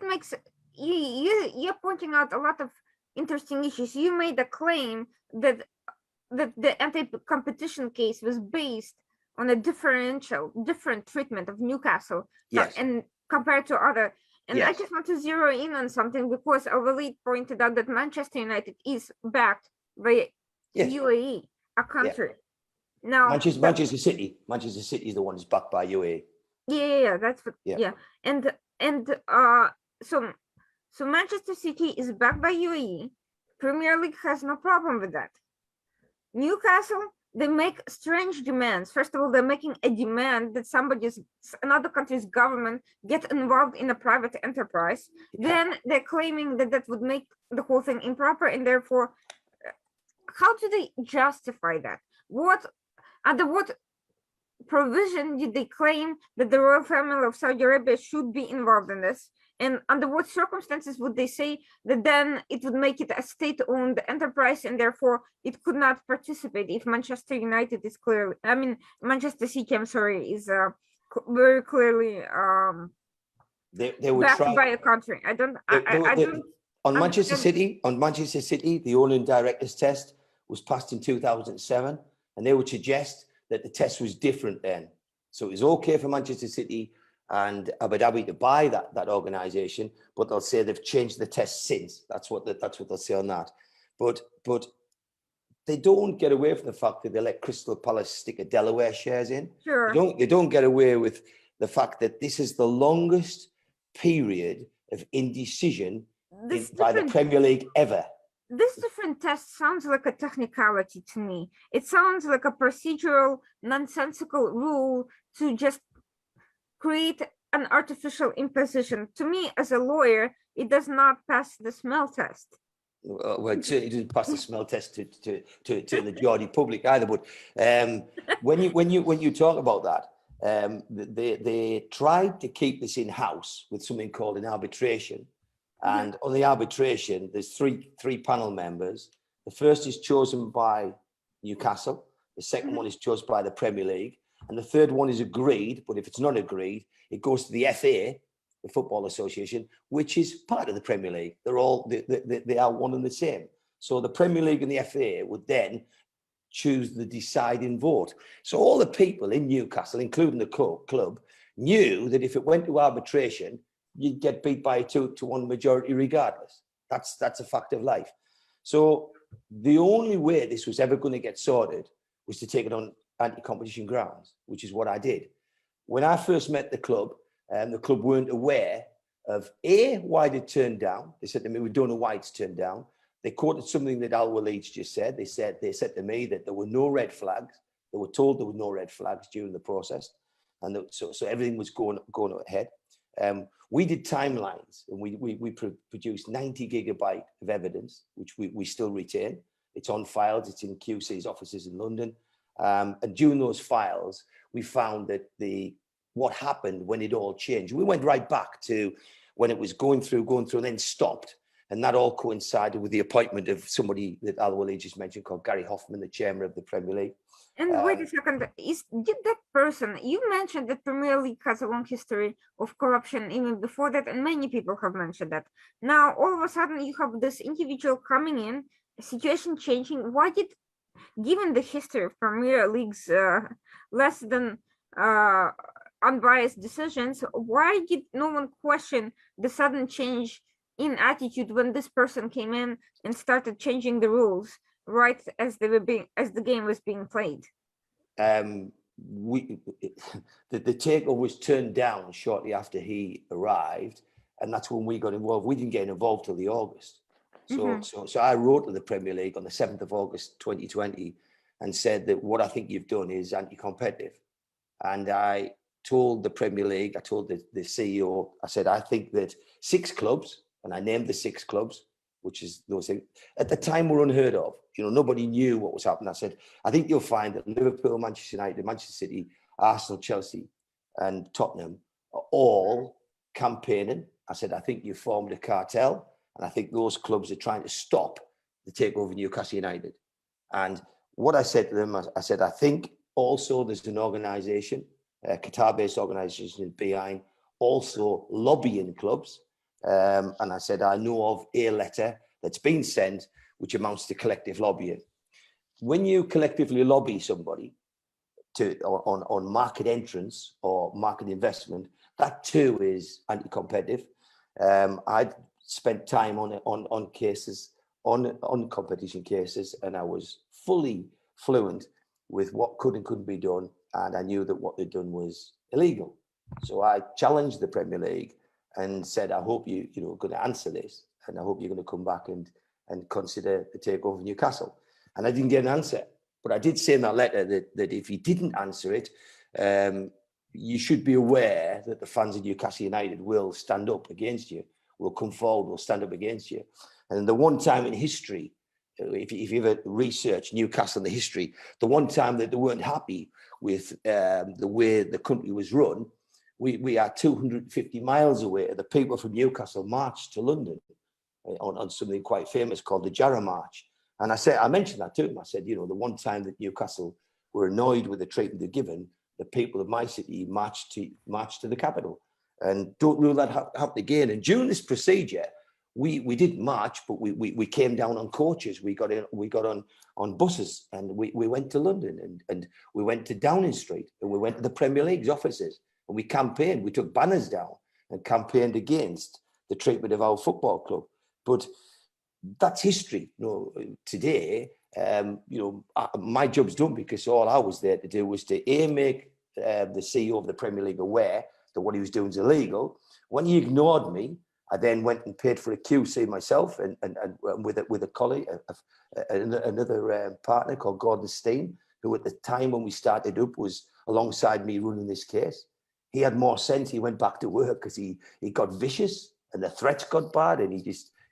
makes you're pointing out a lot of interesting issues. You made a claim that the anti-competition case was based on a different treatment of Newcastle, yes, and compared to other. And yes. I just want to zero in on something, because Overlead pointed out that Manchester United is backed by UAE, a country. Yeah. Now, Manchester City is the one that's backed by UAE. Yeah, that's what. Yeah, and so Manchester City is backed by UAE. Premier League has no problem with that. Newcastle, they make strange demands. First of all, they're making a demand that another country's government get involved in a private enterprise. Yeah. Then they're claiming that would make the whole thing improper, and therefore, how do they justify that? Under what provision did they claim that the royal family of Saudi Arabia should be involved in this? And under what circumstances would they say that then it would make it a state-owned enterprise, and therefore it could not participate if Manchester United is clearly, Manchester City, is very clearly they would backed try by a country. On Manchester City, the owner directors test was passed in 2007, and they would suggest that the test was different then. So it was okay for Manchester City and Abu Dhabi to buy that organization, but they'll say they've changed the test since. That's what they'll say on that. But they don't get away from the fact that they let Crystal Palace stick a Delaware shares in. Sure. They don't get away with the fact that this is the longest period of indecision by the Premier League ever. This different test sounds like a technicality to me. It sounds like a procedural, nonsensical rule to just create an artificial imposition. To me, as a lawyer, it does not pass the smell test. Well, it certainly didn't pass the smell test to the Geordie public either. But when you talk about that, they tried to keep this in house with something called an arbitration. And on the arbitration, there's three panel members. The first is chosen by Newcastle. The second one is chosen by the Premier League. And the third one is agreed. But if it's not agreed, it goes to the FA, the Football Association, which is part of the Premier League. They are one and the same. So the Premier League and the FA would then choose the deciding vote. So all the people in Newcastle, including the club, knew that if it went to arbitration, you'd get beat by a 2-1 majority regardless. That's a fact of life. So the only way this was ever going to get sorted was to take it on anti-competition grounds, which is what I did. When I first met the club weren't aware of why they turned down. They said to me, we don't know why it's turned down. They quoted something that Al Waleed's just said. They said to me that there were no red flags. They were told there were no red flags during the process, and so everything was going ahead. We did timelines, and we produced 90 gigabyte of evidence, which we still retain. It's on files. It's in QC's offices in London. And during those files, we found that what happened when it all changed. We went right back to when it was going through, and then stopped. And that all coincided with the appointment of somebody that Al Waleed just mentioned called Gary Hoffman, the chairman of the Premier League. And wait a second, did that person, you mentioned that Premier League has a long history of corruption even before that, and many people have mentioned that. Now, all of a sudden, you have this individual coming in, situation changing. Why did, given the history of Premier League's less than unbiased decisions, why did no one question the sudden change in attitude when this person came in and started changing the rules right as the game was being played? The takeover was turned down shortly after he arrived, and that's when we got involved. We didn't get involved till the August. So I wrote to the Premier League on the 7th of August 2020 and said that what I think you've done is anti-competitive. And I told the Premier League, I told the CEO, I said, I think that 6 clubs, and I named the 6 clubs, which is those things, at the time were unheard of. You know, nobody knew what was happening. I said, I think you'll find that Liverpool, Manchester United, Manchester City, Arsenal, Chelsea, and Tottenham are all campaigning. I said, I think you formed a cartel, and I think those clubs are trying to stop the takeover of Newcastle United. And what I said to them, I said, I think also there's an organisation, a Qatar-based organisation behind also lobbying clubs. And I said, I know of a letter that's been sent, which amounts to collective lobbying. When you collectively lobby somebody on market entrance or market investment, that too is anti-competitive. I'd spent time on cases, on competition cases, and I was fully fluent with what could and couldn't be done, and I knew that what they'd done was illegal. So I challenged the Premier League and said, I hope you're going to answer this, and I hope you're going to come back and consider the takeover of Newcastle. And I didn't get an answer, but I did say in that letter that if you didn't answer it, you should be aware that the fans of Newcastle United will stand up against you, will come forward, will stand up against you. And the one time in history, if you ever research Newcastle in the history, the one time that they weren't happy with the way the country was run, we are 250 miles away. The people from Newcastle marched to London on something quite famous called the Jarrah March. And I mentioned that to him. I said, the one time that Newcastle were annoyed with the treatment they're given, the people of my city marched to the capital. And don't rule that happen again. And during this procedure, we didn't march, but we came down on coaches. We got on buses, and we went to London, and we went to Downing Street, and we went to the Premier League's offices, and we campaigned. We took banners down and campaigned against the treatment of our football club. But that's history. Today, my job's done, because all I was there to do was to make the CEO of the Premier League aware that what he was doing is illegal. When he ignored me, I then went and paid for a QC myself, and with a colleague, another partner called Gordon Steen, who at the time when we started up was alongside me running this case. He had more sense. He went back to work because he got vicious and the threats got bad, and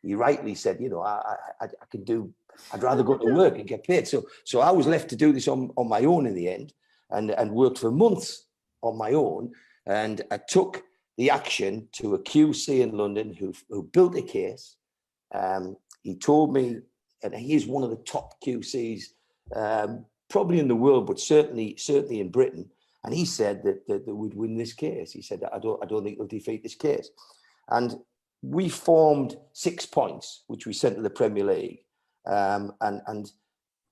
he rightly said, I'd rather go to work and get paid. So I was left to do this on my own in the end, and worked for months on my own. And I took the action to a QC in London who built a case. He told me, and he's one of the top QCs, probably in the world, but certainly in Britain. And he said that we'd win this case. He said, I don't think they'll defeat this case. And we formed 6 points, which we sent to the Premier League. And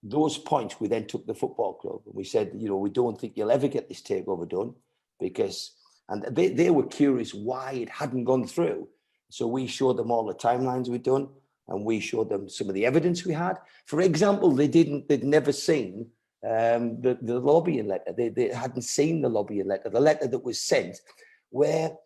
those points, we then took the football club. And we said, we don't think you'll ever get this takeover done, because, and they were curious why it hadn't gone through. So we showed them all the timelines we'd done. and we showed them some of the evidence we had. For example, they'd never seen the lobbying letter. They hadn't seen the lobbying letter, the letter that was sent where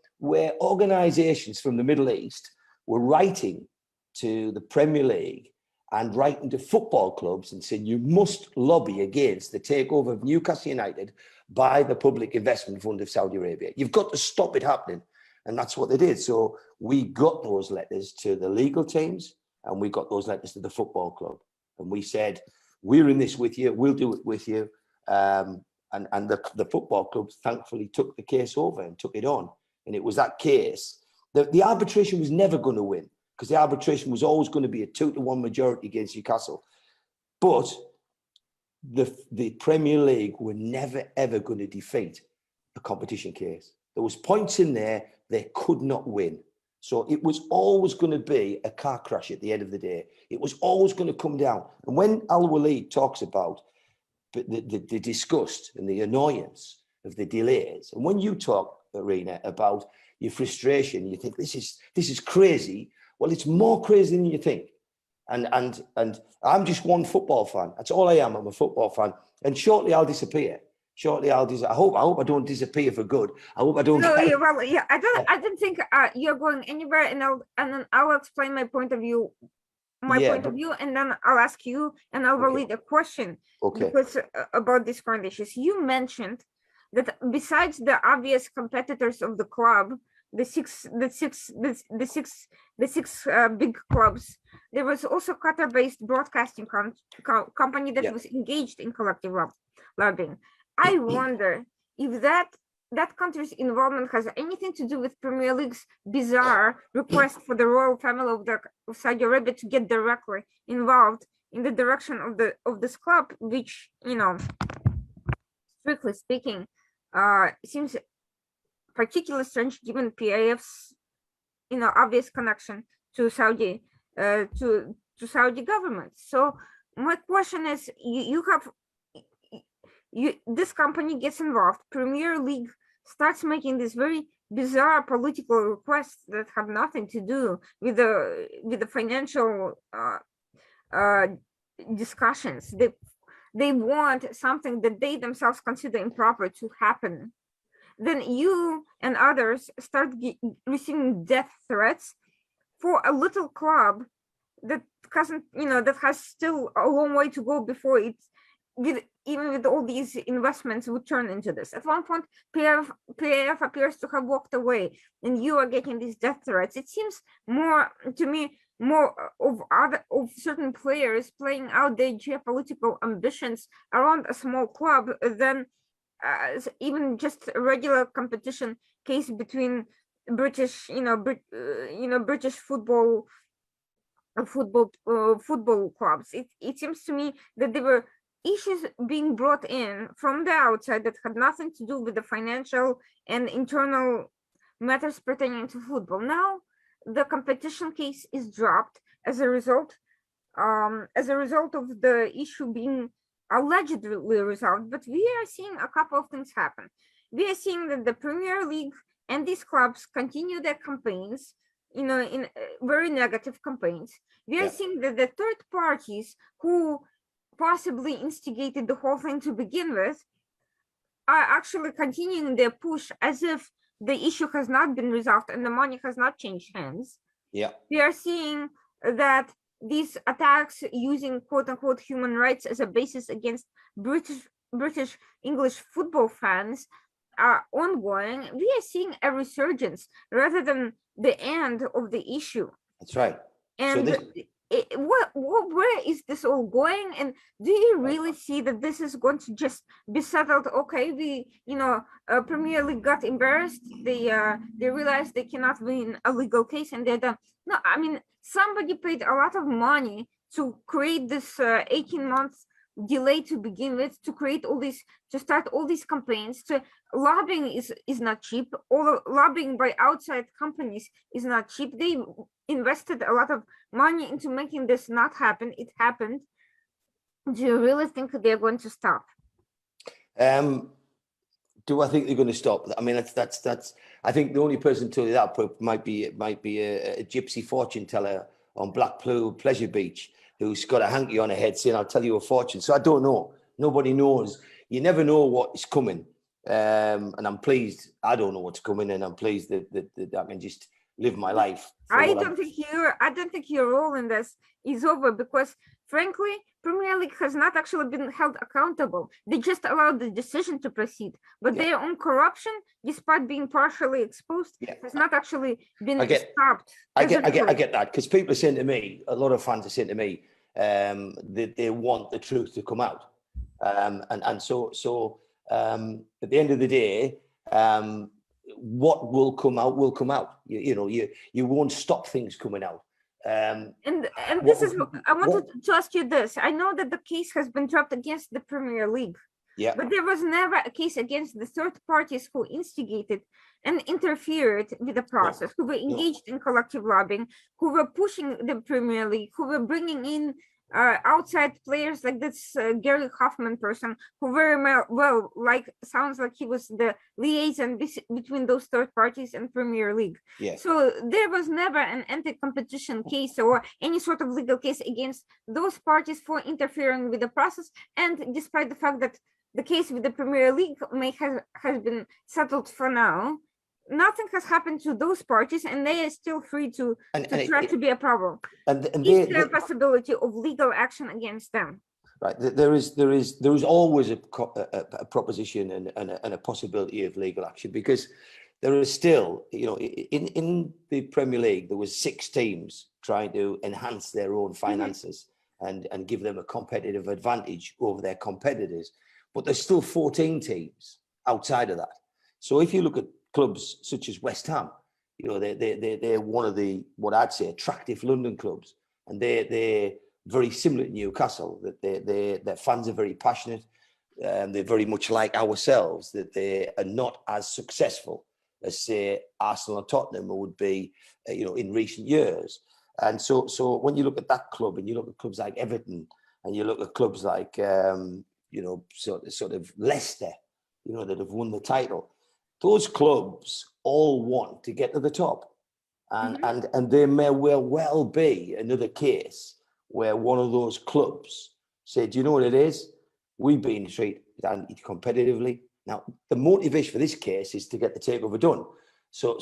organisations from the Middle East were writing to the Premier League and writing to football clubs and saying, you must lobby against the takeover of Newcastle United by the Public Investment Fund of Saudi Arabia. You've got to stop it happening. And that's what they did. So we got those letters to the legal teams and we got those letters to the football club. And we said, we're in this with you, we'll do it with you. And the football clubs thankfully took the case over and took it on. And it was that case. The arbitration was never going to win because the arbitration was always going to be a 2-1 majority against Newcastle. But the Premier League were never, ever going to defeat a competition case. There was points in there they could not win. So it was always going to be a car crash at the end of the day. It was always going to come down. And when Al-Walid talks about the disgust and the annoyance of the delays, and when you talk, Arena, about your frustration, you think this is crazy. Well, it's more crazy than you think. And I'm just one football fan. That's all I am. I'm a football fan. And shortly I'll disappear. I hope I don't disappear for good. I hope I don't. No, yeah, I don't think you're going anywhere, and then I'll explain my point of view, and then I'll ask you, and I'll relate a question. Okay. Because about these current issues, you mentioned that besides the obvious competitors of the club, the six big clubs, there was also Qatar-based broadcasting company that was engaged in collective lobbying. I wonder if that country's involvement has anything to do with Premier League's bizarre request for the royal family of Saudi Arabia to get directly involved in the direction of this club, which, strictly speaking, seems particularly strange given PIF's, obvious connection to Saudi Saudi government. So my question is, this company gets involved, Premier League starts making these very bizarre political requests that have nothing to do with the financial discussions. They want something that they themselves consider improper to happen. Then you and others start receiving death threats for a little club that hasn't, that has still a long way to go before it's, even with all these investments, would turn into this. At one point, PIF appears to have walked away, and you are getting these death threats. It seems more of certain players playing out their geopolitical ambitions around a small club than even just a regular competition case between British, British football clubs. It seems to me that there were issues being brought in from the outside that had nothing to do with the financial and internal matters pertaining to football. Now the competition case is dropped as a result of the issue being allegedly resolved, but we are seeing a couple of things happen. We are seeing that the Premier League and these clubs continue their campaigns, in very negative campaigns. We are seeing that the third parties who possibly instigated the whole thing to begin with are actually continuing their push as if the issue has not been resolved and the money has not changed hands. We are seeing that these attacks using quote-unquote human rights as a basis against British English football fans are ongoing. We are seeing a resurgence rather than the end of the issue. That's right. And where is this all going? And do you really see that this is going to just be settled? Okay, Premier League got embarrassed. They realized they cannot win a legal case, and they're done. No, I mean, somebody paid a lot of money to create this 18-month delay to begin with, to start all these campaigns. Lobbying is not cheap. All lobbying by outside companies is not cheap. They invested a lot of money into making this not happen. It happened. Do you really think they're going to stop? Do I think they're going to stop? I mean, that's. I think the only person to tell you that might be a gypsy fortune teller on Blackpool Pleasure Beach who's got a hanky on her head saying, I'll tell you a fortune. So I don't know. Nobody knows. You never know what is coming. And I'm pleased. I don't know what's coming, and I'm pleased that I can just live my life. I don't think your role in this is over, because frankly, Premier League has not actually been held accountable. They just allowed the decision to proceed, but their own corruption, despite being partially exposed, has not actually been stopped. I get that, because people are saying to me, a lot of fans are saying to me, that they want the truth to come out, and so at the end of the day, what will come out will come out. You won't stop things coming out. And this is, I wanted to ask you this. I know that the case has been dropped against the Premier League, but there was never a case against the third parties who instigated and interfered with the process, who were engaged in collective lobbying, who were pushing the Premier League, who were bringing in outside players like this Gary Hoffman person, who very well sounds like he was the liaison between those third parties and Premier League. So there was never an anti-competition case or any sort of legal case against those parties for interfering with the process. And despite the fact that the case with the Premier League has been settled for now, nothing has happened to those parties, and they are still free to try to be a problem. And is there a possibility of legal action against them? Right, there is always a proposition and a possibility of legal action, because there is still, in the Premier League, there was 6 teams trying to enhance their own finances and give them a competitive advantage over their competitors, but there's still 14 teams outside of that. So if you look at clubs such as West Ham, they're one of the, what I'd say, attractive London clubs, and they're very similar to Newcastle. That their fans are very passionate, they're very much like ourselves. That they are not as successful as, say, Arsenal or Tottenham would be, in recent years. And so when you look at that club, and you look at clubs like Everton, and you look at clubs like sort of Leicester, that have won the title. Those clubs all want to get to the top, and there may well be another case where one of those clubs said, you know what it is? We've been treated anti-competitively. Now, the motivation for this case is to get the takeover done. So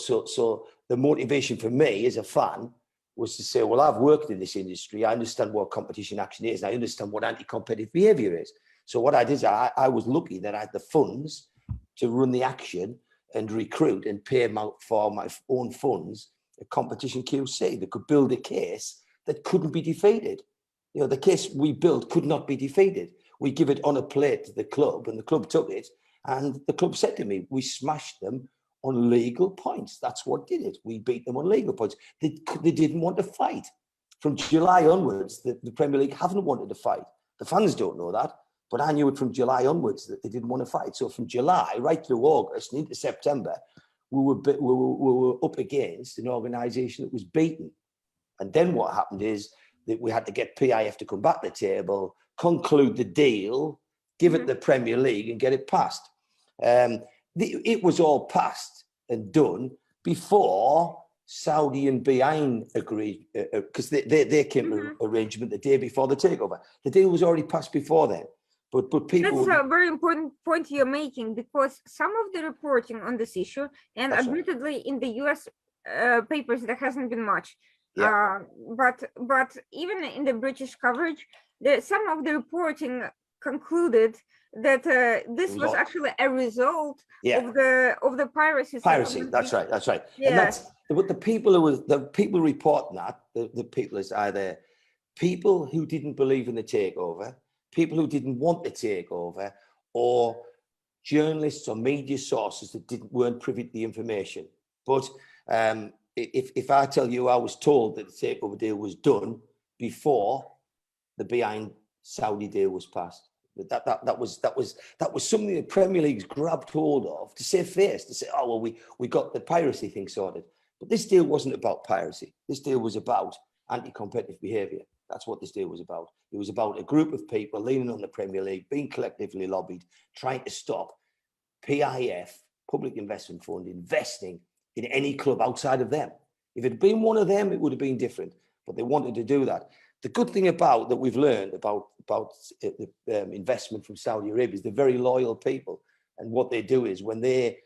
the motivation for me as a fan was to say, well, I've worked in this industry. I understand what competition action is, and I understand what anti-competitive behaviour is. So what I did is I was lucky that I had the funds to run the action and recruit and pay for my own funds a competition QC that could build a case that couldn't be defeated. The case we built could not be defeated. We give it on a plate to the club, and the club took it, and the club said to me, we smashed them on legal points. That's what did it. We beat them on legal points. They didn't want to fight. From July onwards, the Premier League haven't wanted to fight. The fans don't know that. But I knew it from July onwards that they didn't want to fight. So from July right through August and into September, we were up against an organisation that was beaten. And then what happened is that we had to get PIF to come back to the table, conclude the deal, give it the Premier League, and get it passed. It was all passed and done before Saudi and Bein agreed, because they came to an arrangement the day before the takeover. The deal was already passed before then. But people... That's a very important point you're making, because some of the reporting on this issue, and admittedly in the US papers, there hasn't been much. But even in the British coverage, some of the reporting concluded that this was actually a result of the piracy. Piracy, that's right. And that's what the people reporting that, the people is either people who didn't believe in the takeover, people who didn't want the takeover, or journalists or media sources that weren't privy to the information. But if I tell you, I was told that the takeover deal was done before the behind Saudi deal was passed. That was something the Premier League's grabbed hold of to save face, to say, oh well, we got the piracy thing sorted. But this deal wasn't about piracy. This deal was about anti-competitive behaviour. That's what this deal was about. It was about a group of people leaning on the Premier League, being collectively lobbied, trying to stop PIF, Public Investment Fund, investing in any club outside of them. If it had been one of them, it would have been different. but they wanted to do that. The good thing about that we've learned about the investment from Saudi Arabia is they're very loyal people. And what they do is when they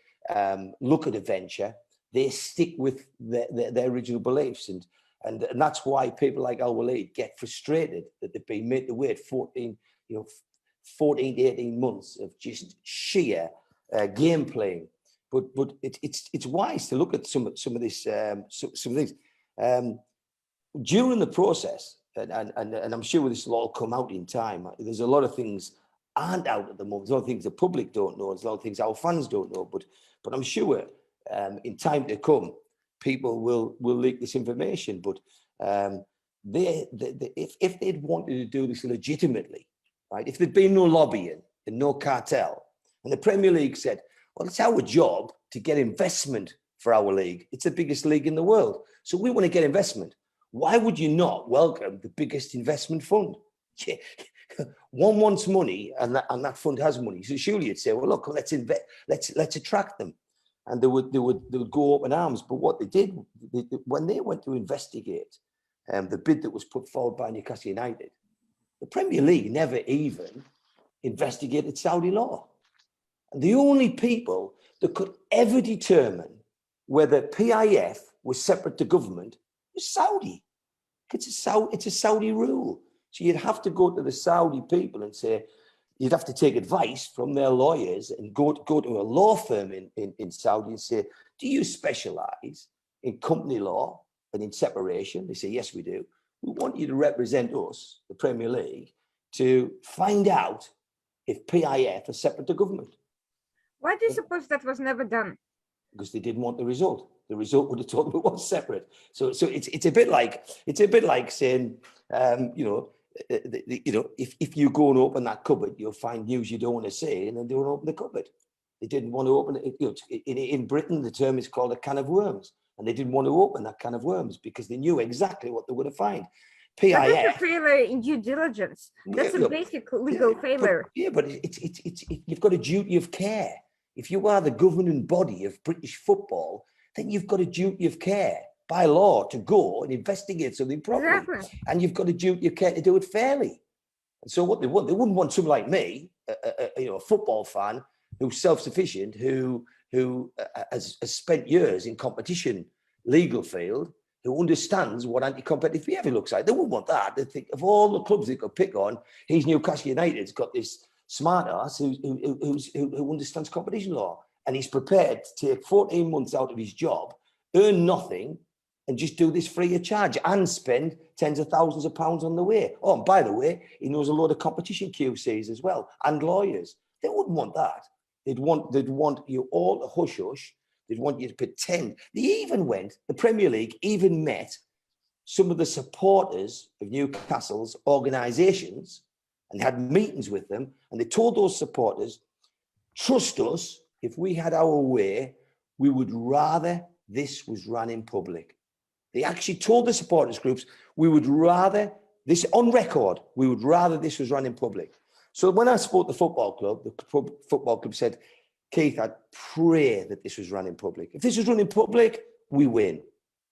look at a venture, they stick with their original beliefs. And that's why people like Al Waleed get frustrated that they've been made to wait 14 to 18 months of just sheer game playing. But it's wise to look at some of this some things during the process, and I'm sure this will all come out in time. There's a lot of things aren't out at the moment. There's a lot of things the public don't know. There's a lot of things our fans don't know. But I'm sure in time to come, people will leak this information. But if they'd wanted to do this legitimately, right? If there'd been no lobbying and no cartel, and the Premier League said, well, it's our job to get investment for our league. It's the biggest league in the world. So we want to get investment. Why would you not welcome the biggest investment fund? One wants money and that fund has money. So surely you'd say, well, look, let's invest, let's attract them. And they would go up in arms. But what they did, when they went to investigate the bid that was put forward by Newcastle United, the Premier League never even investigated Saudi law. And the only people that could ever determine whether PIF was separate to government was Saudi. It's a Saudi rule. So you'd have to go to the Saudi people and say, you'd have to take advice from their lawyers and go to a law firm in Saudi and say, do you specialize in company law and in separation? They say, yes, we do. We want you to represent us, the Premier League, to find out if PIF is separate to government. Why do you suppose that was never done? Because they didn't want the result. The result would have told them it was separate. So it's a bit like saying, if you go and open that cupboard, you'll find news you don't want to say, and then they won't open the cupboard. They didn't want to open it. In Britain, the term is called a can of worms, and they didn't want to open that can of worms because they knew exactly what they would have find. PIF. That's a failure in due diligence. That's a basic legal failure. But you've got a duty of care. If you are the governing body of British football, then you've got a duty of care by law to go and investigate something properly. Exactly. And you've got a duty of care to do it fairly. And so what they wouldn't want someone like me, a football fan who's self-sufficient, who has spent years in competition legal field, who understands what anti-competitive behaviour looks like. They wouldn't want that. They think of all the clubs they could pick on, he's Newcastle United's got this smart ass who understands competition law, and he's prepared to take 14 months out of his job, earn nothing, and just do this free of charge and spend tens of thousands of pounds on the way. Oh, and by the way, he knows a lot of competition QCs as well, and lawyers. They wouldn't want that. They'd want you all to hush hush. They'd want you to pretend. The Premier League even met some of the supporters of Newcastle's organisations and had meetings with them, and they told those supporters, trust us, if we had our way, we would rather this was run in public. They actually told the supporters groups, we would rather this, on record, we would rather this was run in public. So when I spoke to the football club said, Keith, I'd pray that this was run in public. If this was run in public, we win.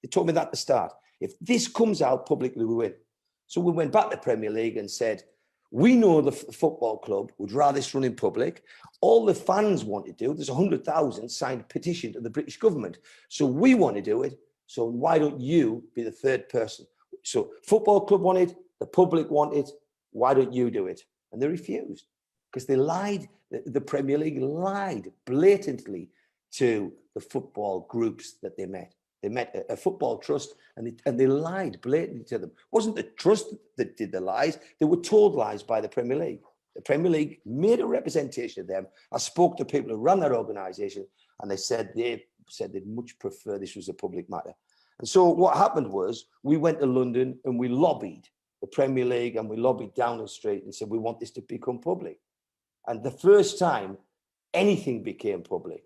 They told me that at the start. If this comes out publicly, we win. So we went back to the Premier League and said, we know the football club would rather this run in public. All the fans want to do, there's 100,000 signed a petition to the British government. So we want to do it. So why don't you be the third person? So football club wanted, the public wanted, why don't you do it? And they refused because they lied. The Premier League lied blatantly to the football groups that they met. They met a football trust and they lied blatantly to them. It wasn't the trust that did the lies. They were told lies by the Premier League. The Premier League made a representation of them. I spoke to people who ran that organisation and they said they'd much prefer this was a public matter. And so what happened was we went to London and we lobbied the Premier League and we lobbied Downing Street and said, we want this to become public. And the first time anything became public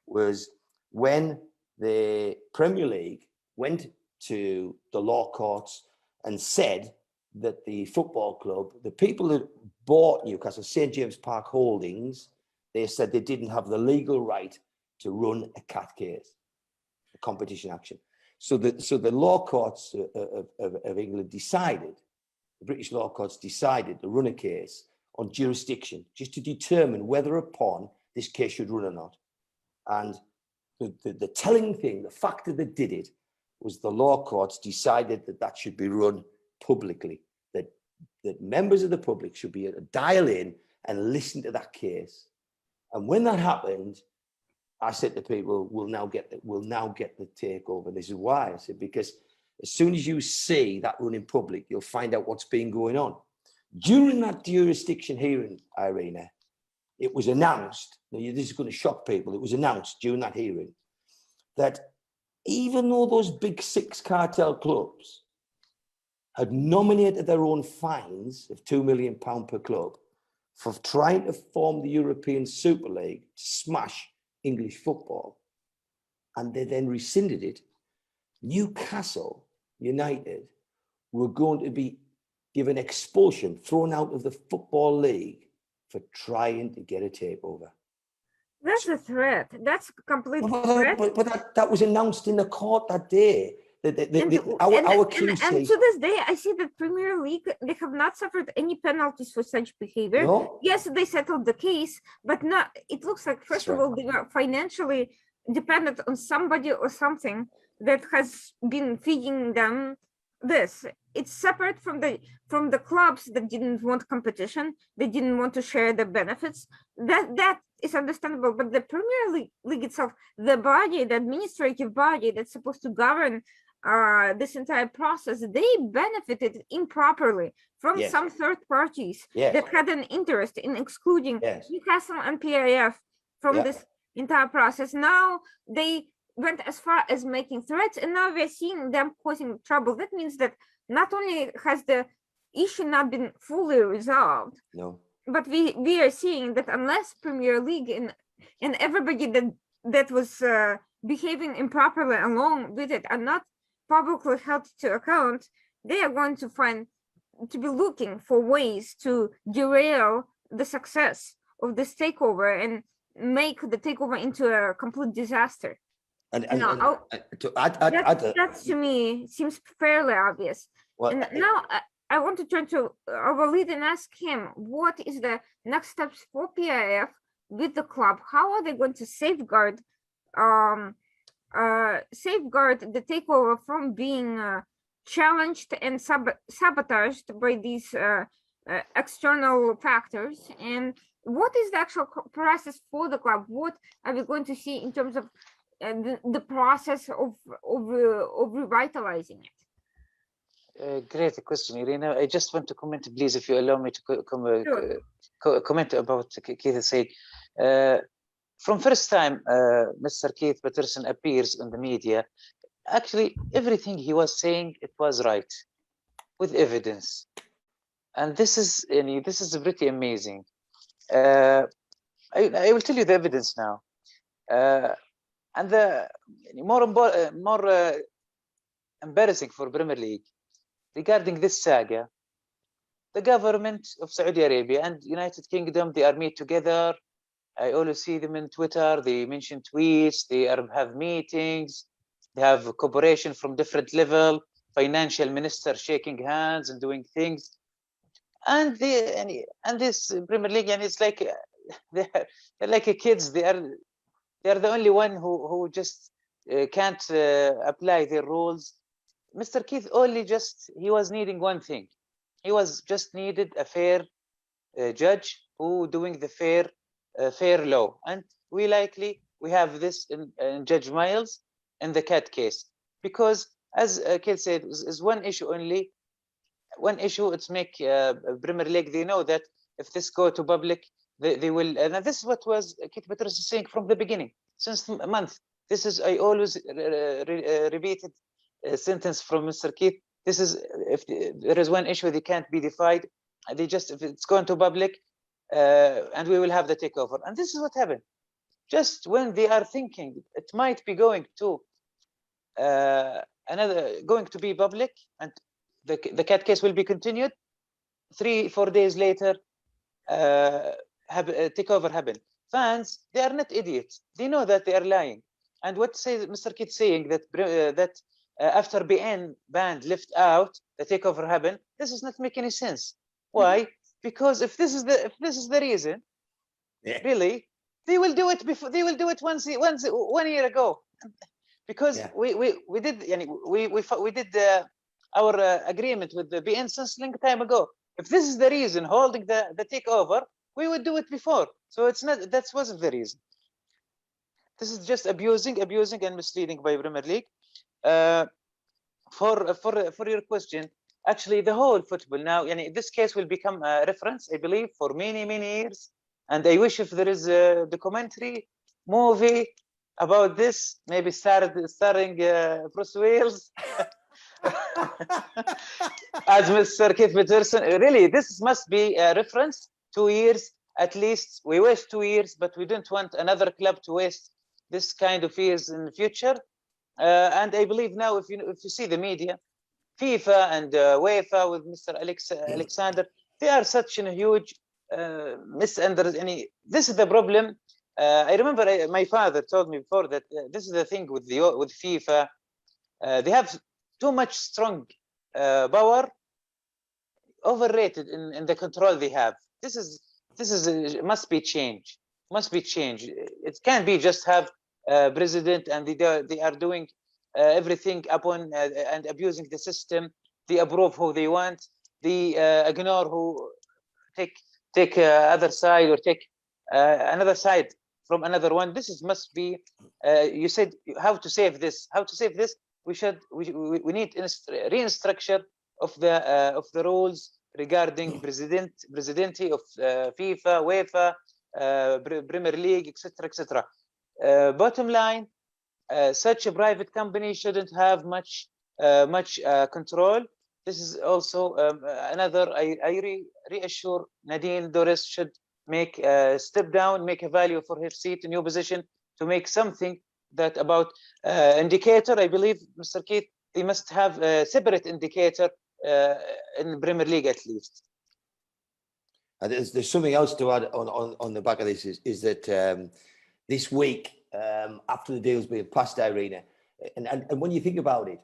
was when the Premier League went to the law courts and said that the football club, the people that bought Newcastle, St. James Park Holdings, they said they didn't have the legal right to run a CAT case, a competition action. So the law courts of England decided, the British law courts decided to run a case on jurisdiction, just to determine whether upon this case should run or not. And the telling thing, the fact that they did it, was the law courts decided that that should be run publicly, that members of the public should be able to dial in and listen to that case. And when that happened, I said to people, we'll now get the takeover. This is why. I said, because as soon as you see that run in public, you'll find out what's been going on. During that jurisdiction hearing, Irina, it was announced, now this is going to shock people, it was announced during that hearing that even though those big 6 cartel clubs had nominated their own fines of £2 million per club for trying to form the European Super League to smash English football, and they then rescinded it, Newcastle United were going to be given expulsion, thrown out of the Football League for trying to get a takeover. That's a threat. That's a complete threat. But that was announced in the court that day. Our QC. And to this day, I see that Premier League, they have not suffered any penalties for such behavior. No. Yes, they settled the case, but not. It looks like, first of all, they are financially dependent on somebody or something that has been feeding them this. It's separate from the clubs that didn't want competition. They didn't want to share the benefits. That is understandable. But the Premier League itself, the body, the administrative body that's supposed to govern this entire process, they benefited improperly from some third parties that had an interest in excluding Newcastle and PIF from this entire process. Now they went as far as making threats, and now we're seeing them causing trouble. That means that not only has the issue not been fully resolved, but we are seeing that unless Premier League and everybody that was behaving improperly along with it are not publicly held to account, they are going to be looking for ways to derail the success of this takeover and make the takeover into a complete disaster. That to me seems fairly obvious. And now I want to turn to our lead and ask him, what is the next steps for PIF with the club? How are they going to safeguard the takeover from being challenged and sabotaged by these external factors? And what is the actual process for the club? What are we going to see in terms of the process of revitalizing it? Great question, Irina. I just want to comment, please, if you allow me to comment about Keith saying. From first time Mr. Keith Patterson appears in the media, actually everything he was saying, it was right, with evidence, and this is pretty amazing. I will tell you the evidence now, and the more embarrassing for Premier League regarding this saga. The government of Saudi Arabia and United Kingdom, they are meet together. I always see them in Twitter. They mention tweets. They have meetings. They have cooperation from different level. Financial minister shaking hands and doing things. And this Premier League, and it's like they're like kids. They are the only one who just can't apply their rules. Mr. Keith he was needing one thing. He was just needed a fair judge who doing the fair law, and we have this in Judge Miles in the CAT case, because as Keith said, is one issue only. One issue, it's make Premier League, they know that if this go to public, they will, and this is what was Keith Patterson saying from the beginning, since a month. This is, I always repeated a sentence from Mr. Keith. This is, if there is one issue they can't be defied, they just, if it's going to public, and we will have the takeover. And this is what happened. Just when they are thinking it might be going to going to be public, and the CAT case will be continued, 3-4 days later, takeover happened. Fans, they are not idiots. They know that they are lying. And what says Mr. Keith saying that after BN band left out, the takeover happened. This does not make any sense. Why? Because if this is the reason, really, they will do it before. They will do it once 1 year ago, because we did our agreement with the BN since long time ago. If this is the reason holding the takeover, we would do it before. So it's not, that wasn't the reason. This is just abusing and misleading by Premier League. For your question, actually the whole football now, this case will become a reference, I believe, for many years. And I wish if there is a documentary movie about this, maybe starring Bruce Willis as Mr. Keith Peterson. Really, this must be a reference. 2 years at least. We waste 2 years, but we don't want another club to waste this kind of years in the future. And I believe now, if you see the media, FIFA and UEFA with Mr. Alexander, they are such a huge misunderstanding. This is the problem. I remember my father told me before that this is the thing with FIFA. They have too much strong power, overrated in the control they have. This is must be changed. It can't be just have president and they are doing everything upon and abusing the system. They approve who they want. They ignore who take other side, or take another side from another one. This must be. You said how to save this. We need re-structure of the rules regarding presidency of FIFA, UEFA, Premier League, etc. Bottom line, such a private company shouldn't have much control. This is also another. I reassure Nadine Doris should make a step down, make a value for her seat, a new position, to make something that about indicator. I believe, Mr. Keith, they must have a separate indicator in Premier League at least. There's something else to add on the back of this is that this week, after the deal's been passed, Irina, and when you think about it,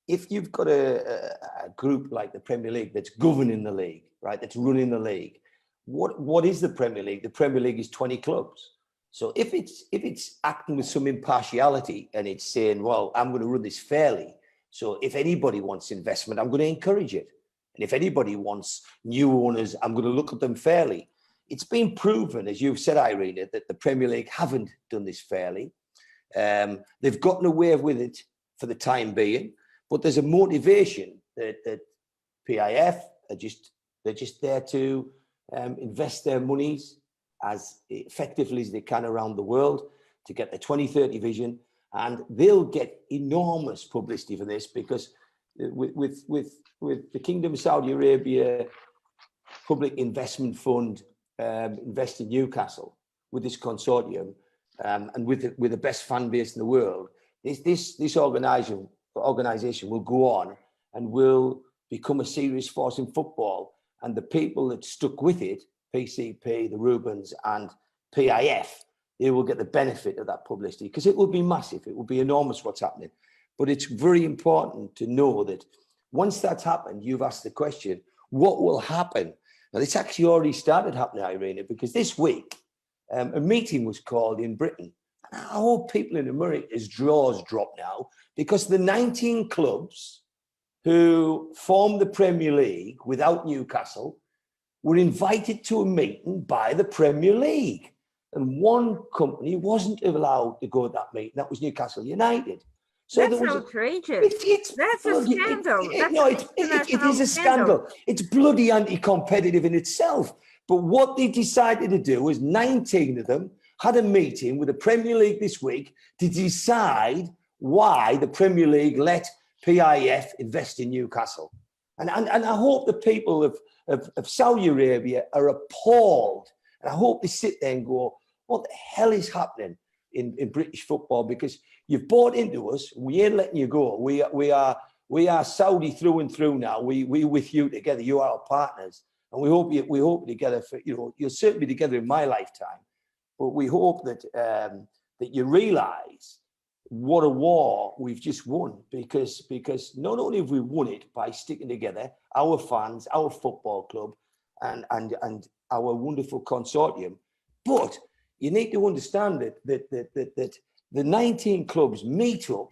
if you've got a group like the Premier League that's governing the league, right, that's running the league, what is the Premier League? The Premier League is 20 clubs. So if it's acting with some impartiality and it's saying, well, I'm going to run this fairly, so if anybody wants investment, I'm going to encourage it. And if anybody wants new owners, I'm going to look at them fairly. It's been proven, as you've said, Irina, that the Premier League haven't done this fairly. They've gotten away with it for the time being, but there's a motivation that PIF they're just there to invest their monies as effectively as they can around the world to get the 2030 vision, and they'll get enormous publicity for this because with the Kingdom of Saudi Arabia Public Investment Fund invest in Newcastle with this consortium and with the best fan base in the world, this organization will go on and will become a serious force in football, and the people that stuck with it, PCP, the Rubens and PIF, they will get the benefit of that publicity because it will be massive. It will be enormous what's happening. But it's very important to know that once that's happened, you've asked the question, what will happen? Now, it's actually already started happening, Irina, because this week a meeting was called in Britain. And I hope people in America's jaws drop now, because the 19 clubs who formed the Premier League without Newcastle were invited to a meeting by the Premier League. And one company wasn't allowed to go to that meeting. That was Newcastle United. So that's outrageous. That's a scandal. It is a scandal. It's bloody anti-competitive in itself. But what they decided to do was 19 of them had a meeting with the Premier League this week to decide why the Premier League let PIF invest in Newcastle. And I hope the people of Saudi Arabia are appalled. And I hope they sit there and go, what the hell is happening in British football? Because you've bought into us. We ain't letting you go. We are Saudi through and through now. We with you together. You are our partners, and we hope together for, you'll certainly be together in my lifetime. But we hope that that you realise what a war we've just won, because not only have we won it by sticking together, our fans, our football club, and our wonderful consortium, but you need to understand that the 19 clubs meet up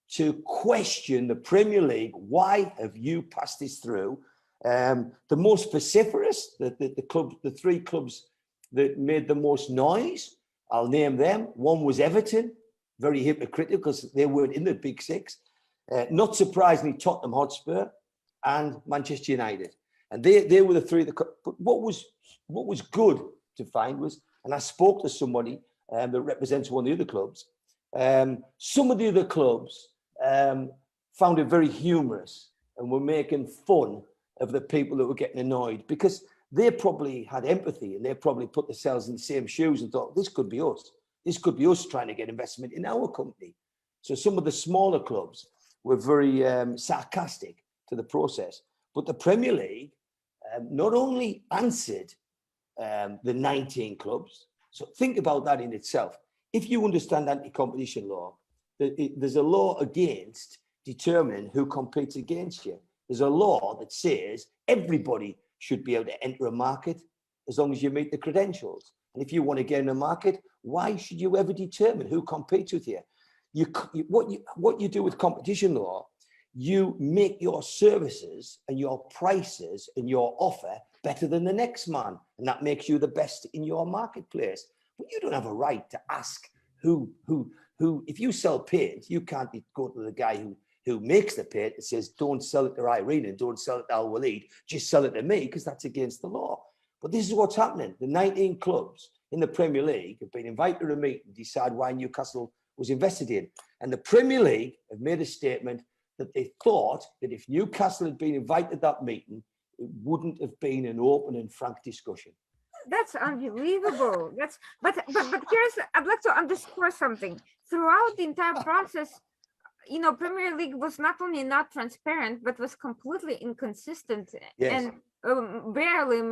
to question the Premier League. Why have you passed this through? The most vociferous, the three clubs that made the most noise, I'll name them. One was Everton, very hypocritical because they weren't in the Big Six. Not surprisingly, Tottenham Hotspur and Manchester United. And they were the three. But what was good to find was, and I spoke to somebody that represents one of the other clubs, some of the other clubs found it very humorous and were making fun of the people that were getting annoyed, because they probably had empathy and they probably put themselves in the same shoes and thought, this could be us. This could be us trying to get investment in our company. So some of the smaller clubs were very sarcastic to the process. But the Premier League not only answered the 19 clubs, so think about that in itself. If you understand anti-competition law, there's a law against determining who competes against you. There's a law that says everybody should be able to enter a market as long as you meet the credentials. And if you want to get in a market, why should you ever determine who competes with you? What you do with competition law, you make your services and your prices and your offer better than the next man. And that makes you the best in your marketplace. But you don't have a right to ask who if you sell paint, you can't go to the guy who makes the paint and says, don't sell it to Irene and don't sell it to Al Walid, just sell it to me, because that's against the law. But this is what's happening. The 19 clubs in the Premier League have been invited to a meeting to decide why Newcastle was invested in. And the Premier League have made a statement that they thought that if Newcastle had been invited to that meeting, it wouldn't have been an open and frank discussion. That's unbelievable. But here's, I'd like to underscore something. Throughout the entire process, Premier League was not only not transparent, but was completely inconsistent. Yes. And barely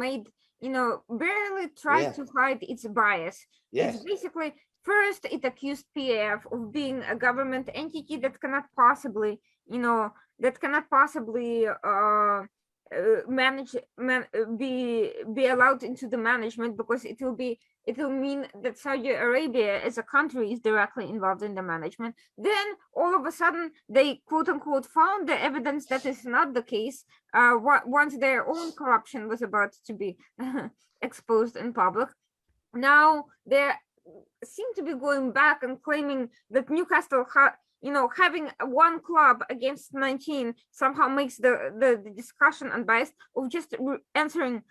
tried to hide its bias. Yes. It's basically, first it accused PAF of being a government entity that cannot possibly, be allowed into the management, because it will mean that Saudi Arabia as a country is directly involved in the management. Then all of a sudden they quote unquote found the evidence that is not the case, once their own corruption was about to be exposed in public. Now they seem to be going back and claiming that Newcastle having one club against 19 somehow makes the discussion unbiased, of just addressing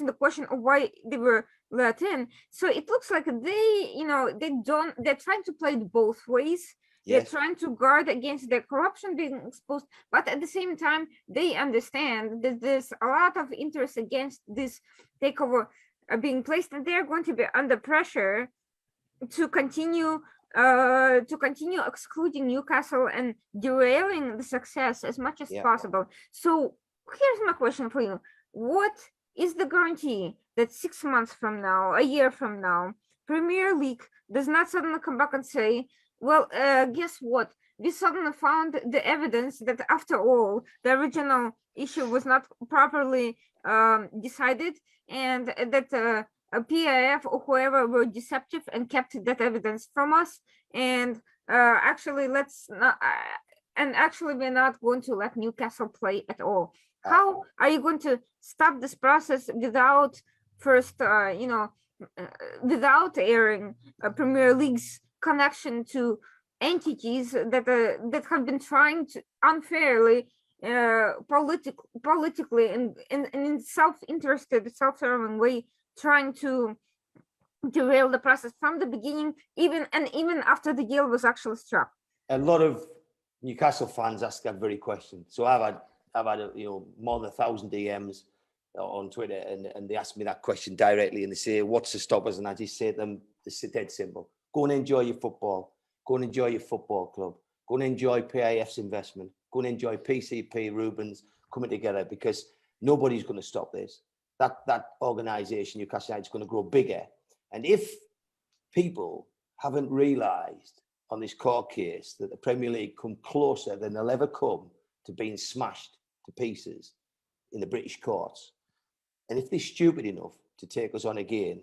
the question of why they were let in. So it looks like they're trying to play it both ways. Yes. They're trying to guard against their corruption being exposed, but at the same time, they understand that there's a lot of interest against this takeover being placed, and they're going to be under pressure to continue excluding Newcastle and derailing the success as much as possible. So here's my question for you. What is the guarantee that 6 months from now, a year from now, Premier League does not suddenly come back and say, well, guess what? We suddenly found the evidence that after all, the original issue was not properly decided, and that PIF or whoever were deceptive and kept that evidence from us, and actually we're not going to let Newcastle play at all. How are you going to stop this process without first without airing Premier League's connection to entities that have been trying to unfairly politically and in self-interested, self-serving way, trying to derail the process from the beginning, even after the deal was actually struck? A lot of Newcastle fans ask that very question. So I've had more than 1,000 DMs on Twitter, and they ask me that question directly, and they say, "What's to stop us?" And I just say to them, it's dead simple: go and enjoy your football, go and enjoy your football club, go and enjoy PIF's investment, go and enjoy PCP, Rubens coming together, because nobody's going to stop this. That organisation, Newcastle United, is going to grow bigger. And if people haven't realised on this court case that the Premier League come closer than they'll ever come to being smashed to pieces in the British courts. And if they're stupid enough to take us on again,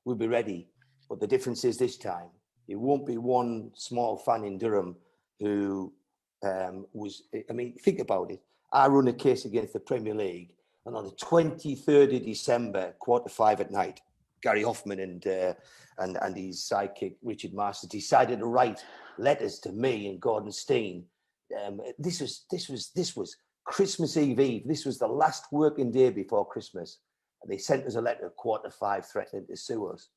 we'll be ready. But the difference is this time, it won't be one small fan in Durham who think about it. I run a case against the Premier League, and on the 23rd of December, 4:45 at night, Gary Hoffman and his sidekick Richard Masters decided to write letters to me and Gordon Steen. This was Christmas Eve. This was the last working day before Christmas, and they sent us a letter at 4:45 threatening to sue us.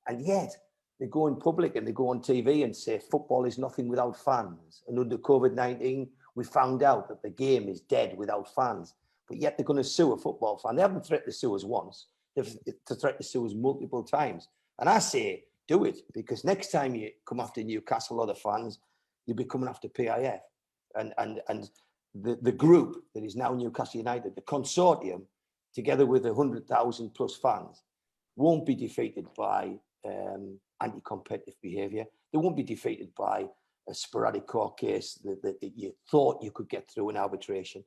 And yet they go in public and they go on TV and say football is nothing without fans. And under COVID-19, we found out that the game is dead without fans. But yet they're going to sue a football fan. They haven't threatened to sue us once. They've threatened to sue us multiple times. And I say, do it, because next time you come after Newcastle or the fans, you'll be coming after PIF. And the group that is now Newcastle United, the consortium, together with 100,000 plus fans, won't be defeated by anti-competitive behaviour. They won't be defeated by a sporadic court case that you thought you could get through in arbitration.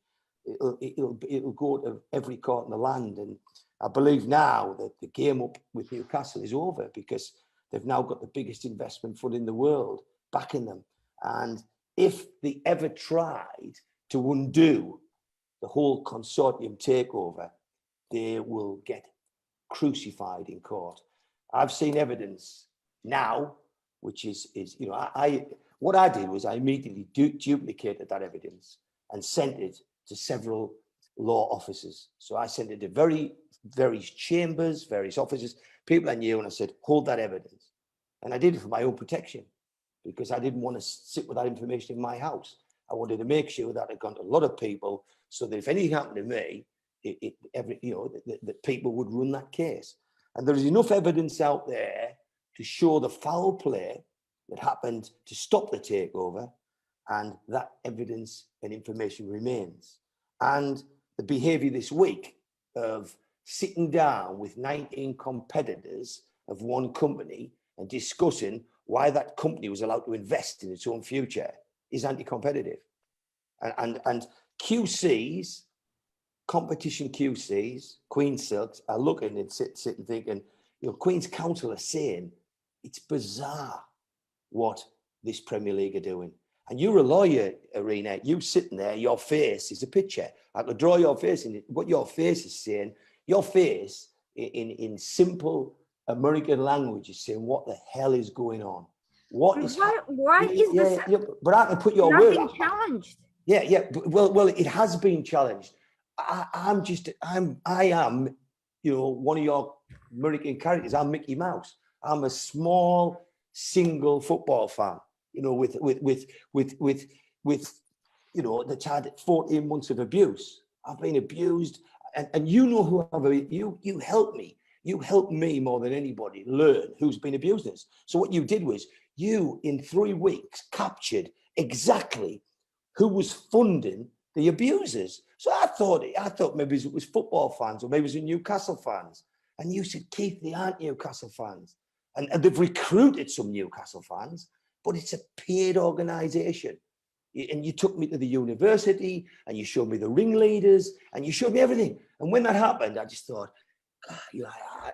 It'll go to every court in the land. And I believe now that the game up with Newcastle is over, because they've now got the biggest investment fund in the world backing them. And if they ever tried to undo the whole consortium takeover, they will get crucified in court. I've seen evidence now, which is what I did was I immediately duplicated that evidence and sent it to several law officers. So I sent it to various chambers, various offices, people I knew, and I said, hold that evidence. And I did it for my own protection, because I didn't want to sit with that information in my house. I wanted to make sure that it got to a lot of people, so that if anything happened to me, that people would run that case. And there is enough evidence out there to show the foul play that happened to stop the takeover, and that evidence and information remains. And the behaviour this week of sitting down with 19 competitors of one company and discussing why that company was allowed to invest in its own future is anti-competitive. And QCs, competition QCs, Queen Silks, are looking and sitting thinking, Queen's Counsel are saying it's bizarre what this Premier League are doing. And you're a lawyer, Arena, you sitting there, your face is a picture. I could draw your face in it. What your face is saying, your face in simple American language is saying, what the hell is going on? Why is this? Yeah, but I can put your word. Nothing challenged. Yeah. Well, it has been challenged. I am, one of your American characters. I'm Mickey Mouse. I'm a small single football fan, that's had 14 months of abuse. I've been abused, and you helped me. You helped me more than anybody learn who's been abusing us. So what you did was you, in 3 weeks, captured exactly who was funding the abusers. So I thought maybe it was football fans, or maybe it was Newcastle fans. And you said, Keith, they aren't Newcastle fans. And they've recruited some Newcastle fans, but it's a paid organisation. And you took me to the university, and you showed me the ringleaders, and you showed me everything. And when that happened, I just thought,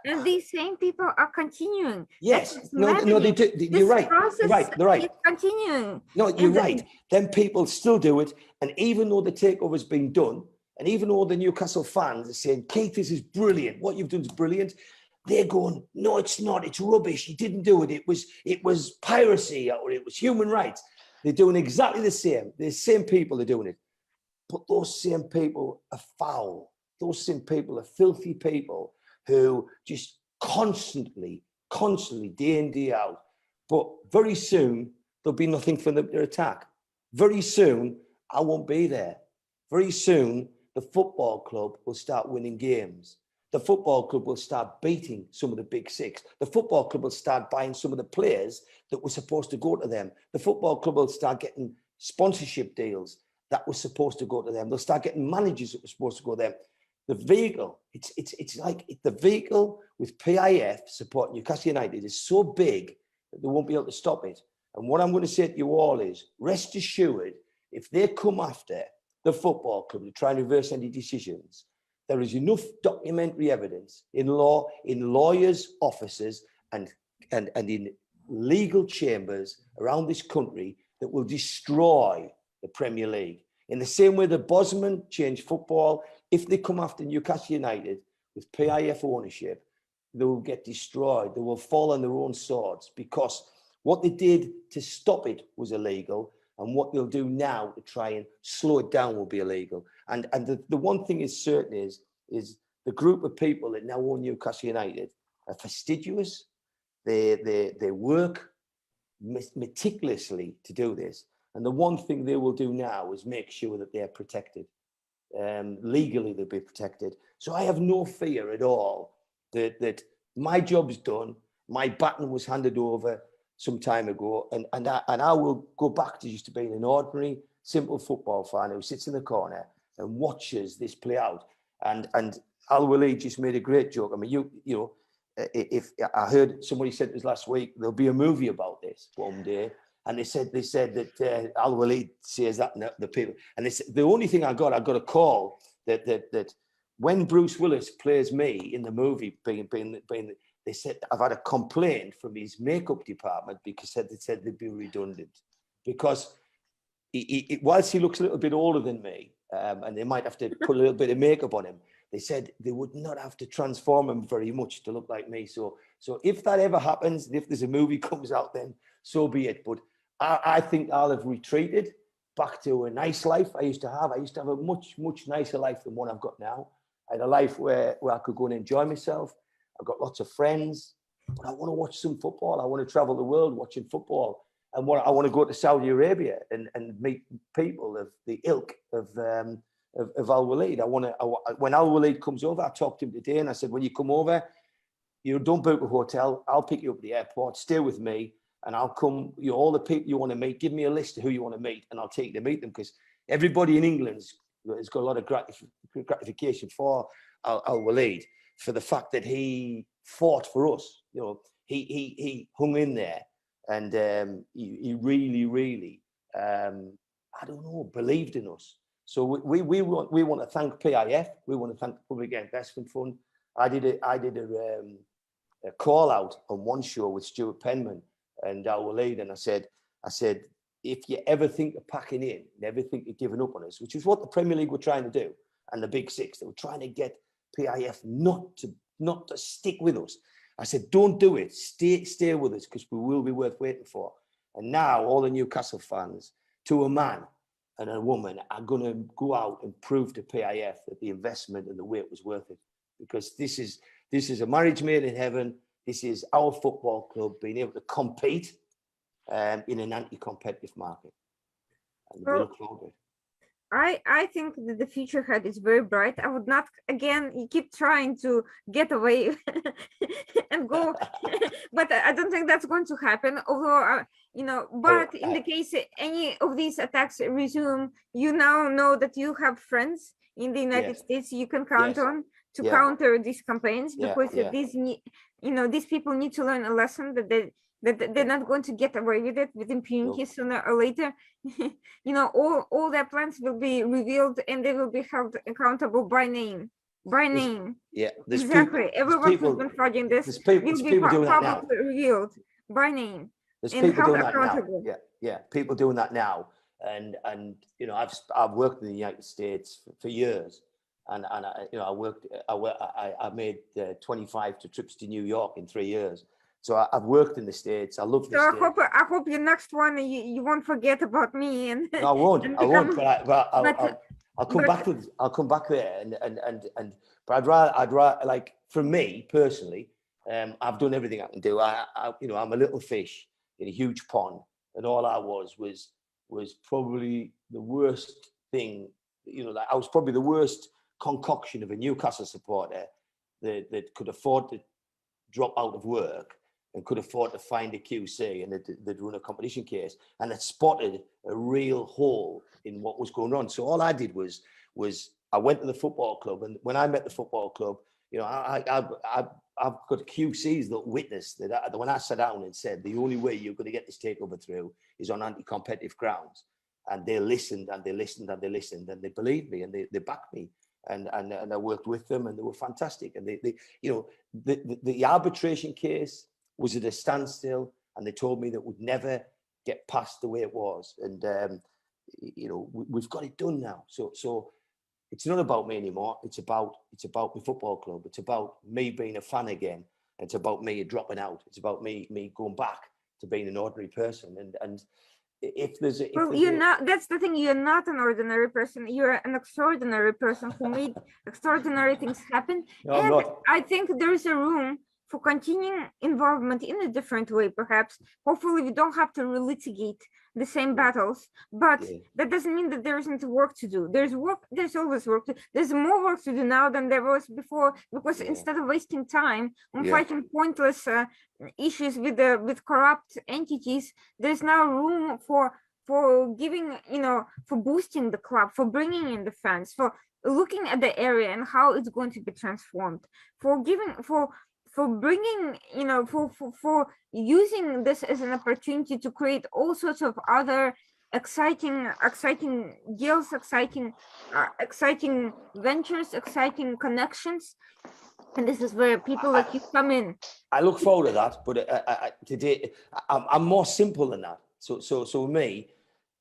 and these same people are continuing. Yes, no, they do. You're right. They're right. It's continuing. No, you're right. Then people still do it, and even though the takeover's been done, and even though the Newcastle fans are saying, Keith, this is brilliant. What you've done is brilliant. They're going, no, it's not. It's rubbish. You didn't do it. It was piracy, or it was human rights. They're doing exactly the same. The same people are doing it. But those same people are foul. Those same people are filthy people who just constantly, day in, day out. But very soon, there'll be nothing for them to attack. Very soon, I won't be there. Very soon, the football club will start winning games. The football club will start beating some of the big six. The football club will start buying some of the players that were supposed to go to them. The football club will start getting sponsorship deals that were supposed to go to them. They'll start getting managers that were supposed to go to them. The vehicle, it's like the vehicle with PIF supporting Newcastle United is so big that they won't be able to stop it. And what I'm going to say to you all is, rest assured, if they come after the football club to try and reverse any decisions, there is enough documentary evidence in law, in lawyers' offices, and in legal chambers around this country that will destroy the Premier League. In the same way that Bosman changed football, if they come after Newcastle United with PIF ownership, they will get destroyed. They will fall on their own swords, because what they did to stop it was illegal, and what they'll do now to try and slow it down will be illegal. And the one thing is certain is the group of people that now own Newcastle United are fastidious. They work meticulously to do this. And the one thing they will do now is make sure that they're protected. Legally, they'll be protected. So I have no fear at all that my job's done. My baton was handed over some time ago, and I will go back to just being an ordinary, simple football fan who sits in the corner and watches this play out. And Al-Walid just made a great joke. I mean, you know, if I heard somebody said this last week, there'll be a movie about this one day. And they said that Al-Walid says that the people, and they said, the only thing I got a call that when Bruce Willis plays me in the movie, they said I've had a complaint from his makeup department because they said they'd be redundant, because whilst he looks a little bit older than me, and they might have to put a little bit of makeup on him, they said they would not have to transform him very much to look like me. So if that ever happens, and if there's a movie comes out, then so be it. But I think I'll have retreated back to a nice life I used to have. I used to have a much, much nicer life than what I've got now. I had a life where I could go and enjoy myself. I've got lots of friends, but I want to watch some football. I want to travel the world watching football. And I want to go to Saudi Arabia and meet people of the ilk of Al-Walid. When Al-Walid comes over, I talked to him today and I said, when you come over, you don't book a hotel. I'll pick you up at the airport, stay with me, and I'll come, all the people you want to meet, give me a list of who you want to meet, and I'll take you to meet them, because everybody in England has got a lot of gratification for Al-Walid, for the fact that he fought for us. You know, he hung in there, and he really, really, I don't know, believed in us. So we want to thank PIF. We want to thank the Public Investment Fund. I did a call out on one show with Stuart Penman and Al-Walid, and I said, if you ever think of packing in, never think of giving up on us, which is what the Premier League were trying to do, and the Big Six, they were trying to get PIF not to stick with us. I said, don't do it. Stay with us, because we will be worth waiting for. And now all the Newcastle fans, to a man and a woman, are going to go out and prove to PIF that the investment and the wait was worth it, because this is a marriage made in heaven. This is our football club being able to compete in an anti-competitive market. And we look forward to it. I think that the future ahead is very bright. I would not, again, you keep trying to get away and go, but I don't think that's going to happen. Although, but in the case any of these attacks resume, you now know that you have friends in the United States you can count on to counter these campaigns, because these people need to learn a lesson that they're not going to get away with it with impunity sooner or later. All their plans will be revealed, and they will be held accountable by name. Exactly. Everyone who's been frauding this will be publicly revealed by name. There's people doing that now. Yeah, people doing that now. And I've worked in the United States for years, and I made 25 trips to New York in 3 years. So I've worked in the States. I love the States. I hope your next one you won't forget about me. And no, I won't. But I'll come back to. I'll come back there. But I'd rather, like, for me personally, I've done everything I can do. I'm a little fish in a huge pond, and all I was probably the worst thing. I was probably the worst concoction of a Newcastle supporter that could afford to drop out of work and could afford to find a QC, and they'd run a competition case, and it spotted a real hole in what was going on. So all I did was I went to the football club, and when I met the football club, I I've got QCs that witnessed that when I sat down and said the only way you're going to get this takeover through is on anti-competitive grounds, and they listened and they listened and they listened and they believed me and they backed me, and I worked with them and they were fantastic. And they you know, the arbitration case was at a standstill, and they told me that would never get past the way it was. And you know, we've got it done now. So it's not about me anymore. It's about my football club. It's about me being a fan again. It's about me dropping out. It's about me going back to being an ordinary person. And if there's a, well, you're not, that's the thing, you're not an ordinary person, you're an extraordinary person who made extraordinary things happen. No, I'm And not. I think there is a room for continuing involvement in a different way, perhaps. Hopefully we don't have to relitigate the same battles, but that doesn't mean that there isn't work to do. There's work, there's always work to, there's more work to do now than there was before, because instead of wasting time on fighting pointless issues with corrupt entities, there's now room for giving, you know, for boosting the club, for bringing in the fans, for looking at the area and how it's going to be transformed, for giving, for bringing, you know, for using this as an opportunity to create all sorts of other exciting deals, exciting ventures, exciting connections. And this is where people like you come in. I look forward to that, but today I'm more simple than that. So me,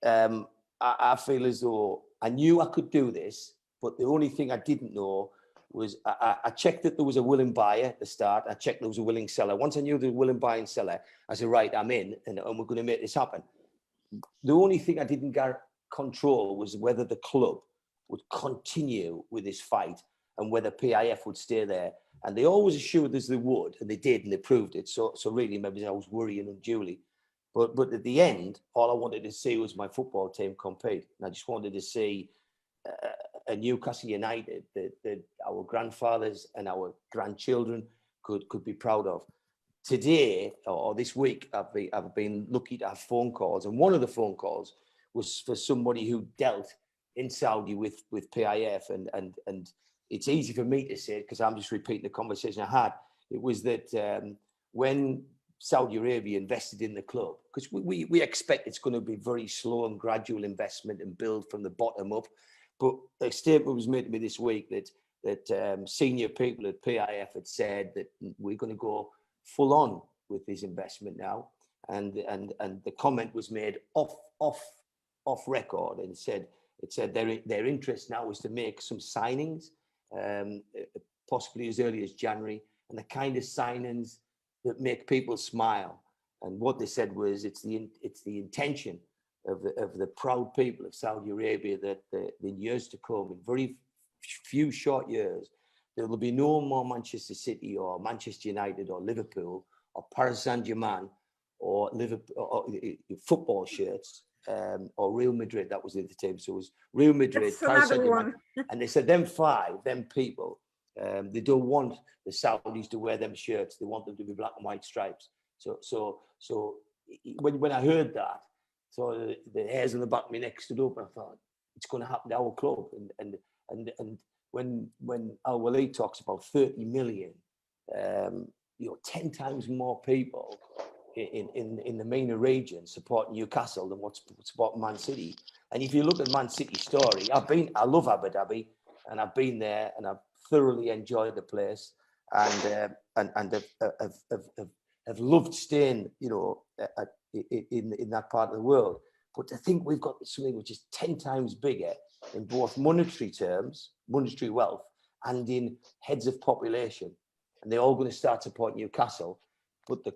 I feel as though I knew I could do this, but the only thing I didn't know was I checked that there was a willing buyer at the start. I checked there was a willing seller. Once I knew there was a willing buyer and seller, I said, right, I'm in, and we're going to make this happen. The only thing I didn't control was whether the club would continue with this fight and whether PIF would stay there. And they always assured us they would, and they did, and they proved it. So really, maybe I was worrying unduly. But at the end, all I wanted to see was my football team compete. And I just wanted to see a Newcastle United that our grandfathers and our grandchildren could be proud of. Today or this week, I've been lucky to have phone calls, and one of the phone calls was for somebody who dealt in Saudi with PIF, and it's easy for me to say it because I'm just repeating the conversation I had. It was that when Saudi Arabia invested in the club, because we expect it's going to be very slow and gradual investment and build from the bottom up. But a statement was made to me this week that senior people at PIF had said that we're going to go full on with this investment now, and the comment was made off record, and it said their interest now is to make some signings, possibly as early as January, and the kind of signings that make people smile. And what they said was it's the intention of the proud people of Saudi Arabia that in years to come, in very few short years, there will be no more Manchester City or Manchester United or Liverpool or Paris Saint-Germain or Liverpool or football shirts or Real Madrid. That was the team. So it was Real Madrid, Paris Saint-Germain, and they said them people, they don't want the Saudis to wear them shirts. They want them to be black and white stripes. So when I heard that, so the hairs on the back of my neck stood up, and I thought it's going to happen to our club. And when Al Walid talks about 30 million, 10 times more people in the MENA region support Newcastle than what support Man City. And if you look at Man City's story, I love Abu Dhabi, and I've been there, and I've thoroughly enjoyed the place, and have loved staying, in that part of the world. But to think we've got something which is 10 times bigger in both monetary terms, monetary wealth, and in heads of population, and they're all going to start supporting Newcastle. But the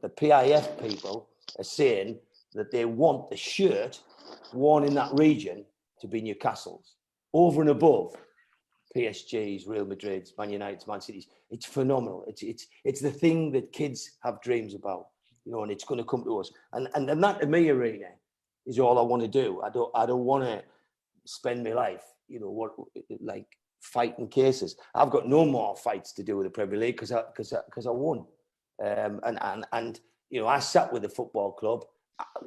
PIF people are saying that they want the shirt worn in that region to be Newcastle's, over and above PSG's, Real Madrid's, Man United's, Man City's. It's phenomenal. It's the thing that kids have dreams about, and it's going to come to us. And that to me, Arena, is all I want to do. I don't want to spend my life, like fighting cases. I've got no more fights to do with the Premier League because I won. I sat with the football club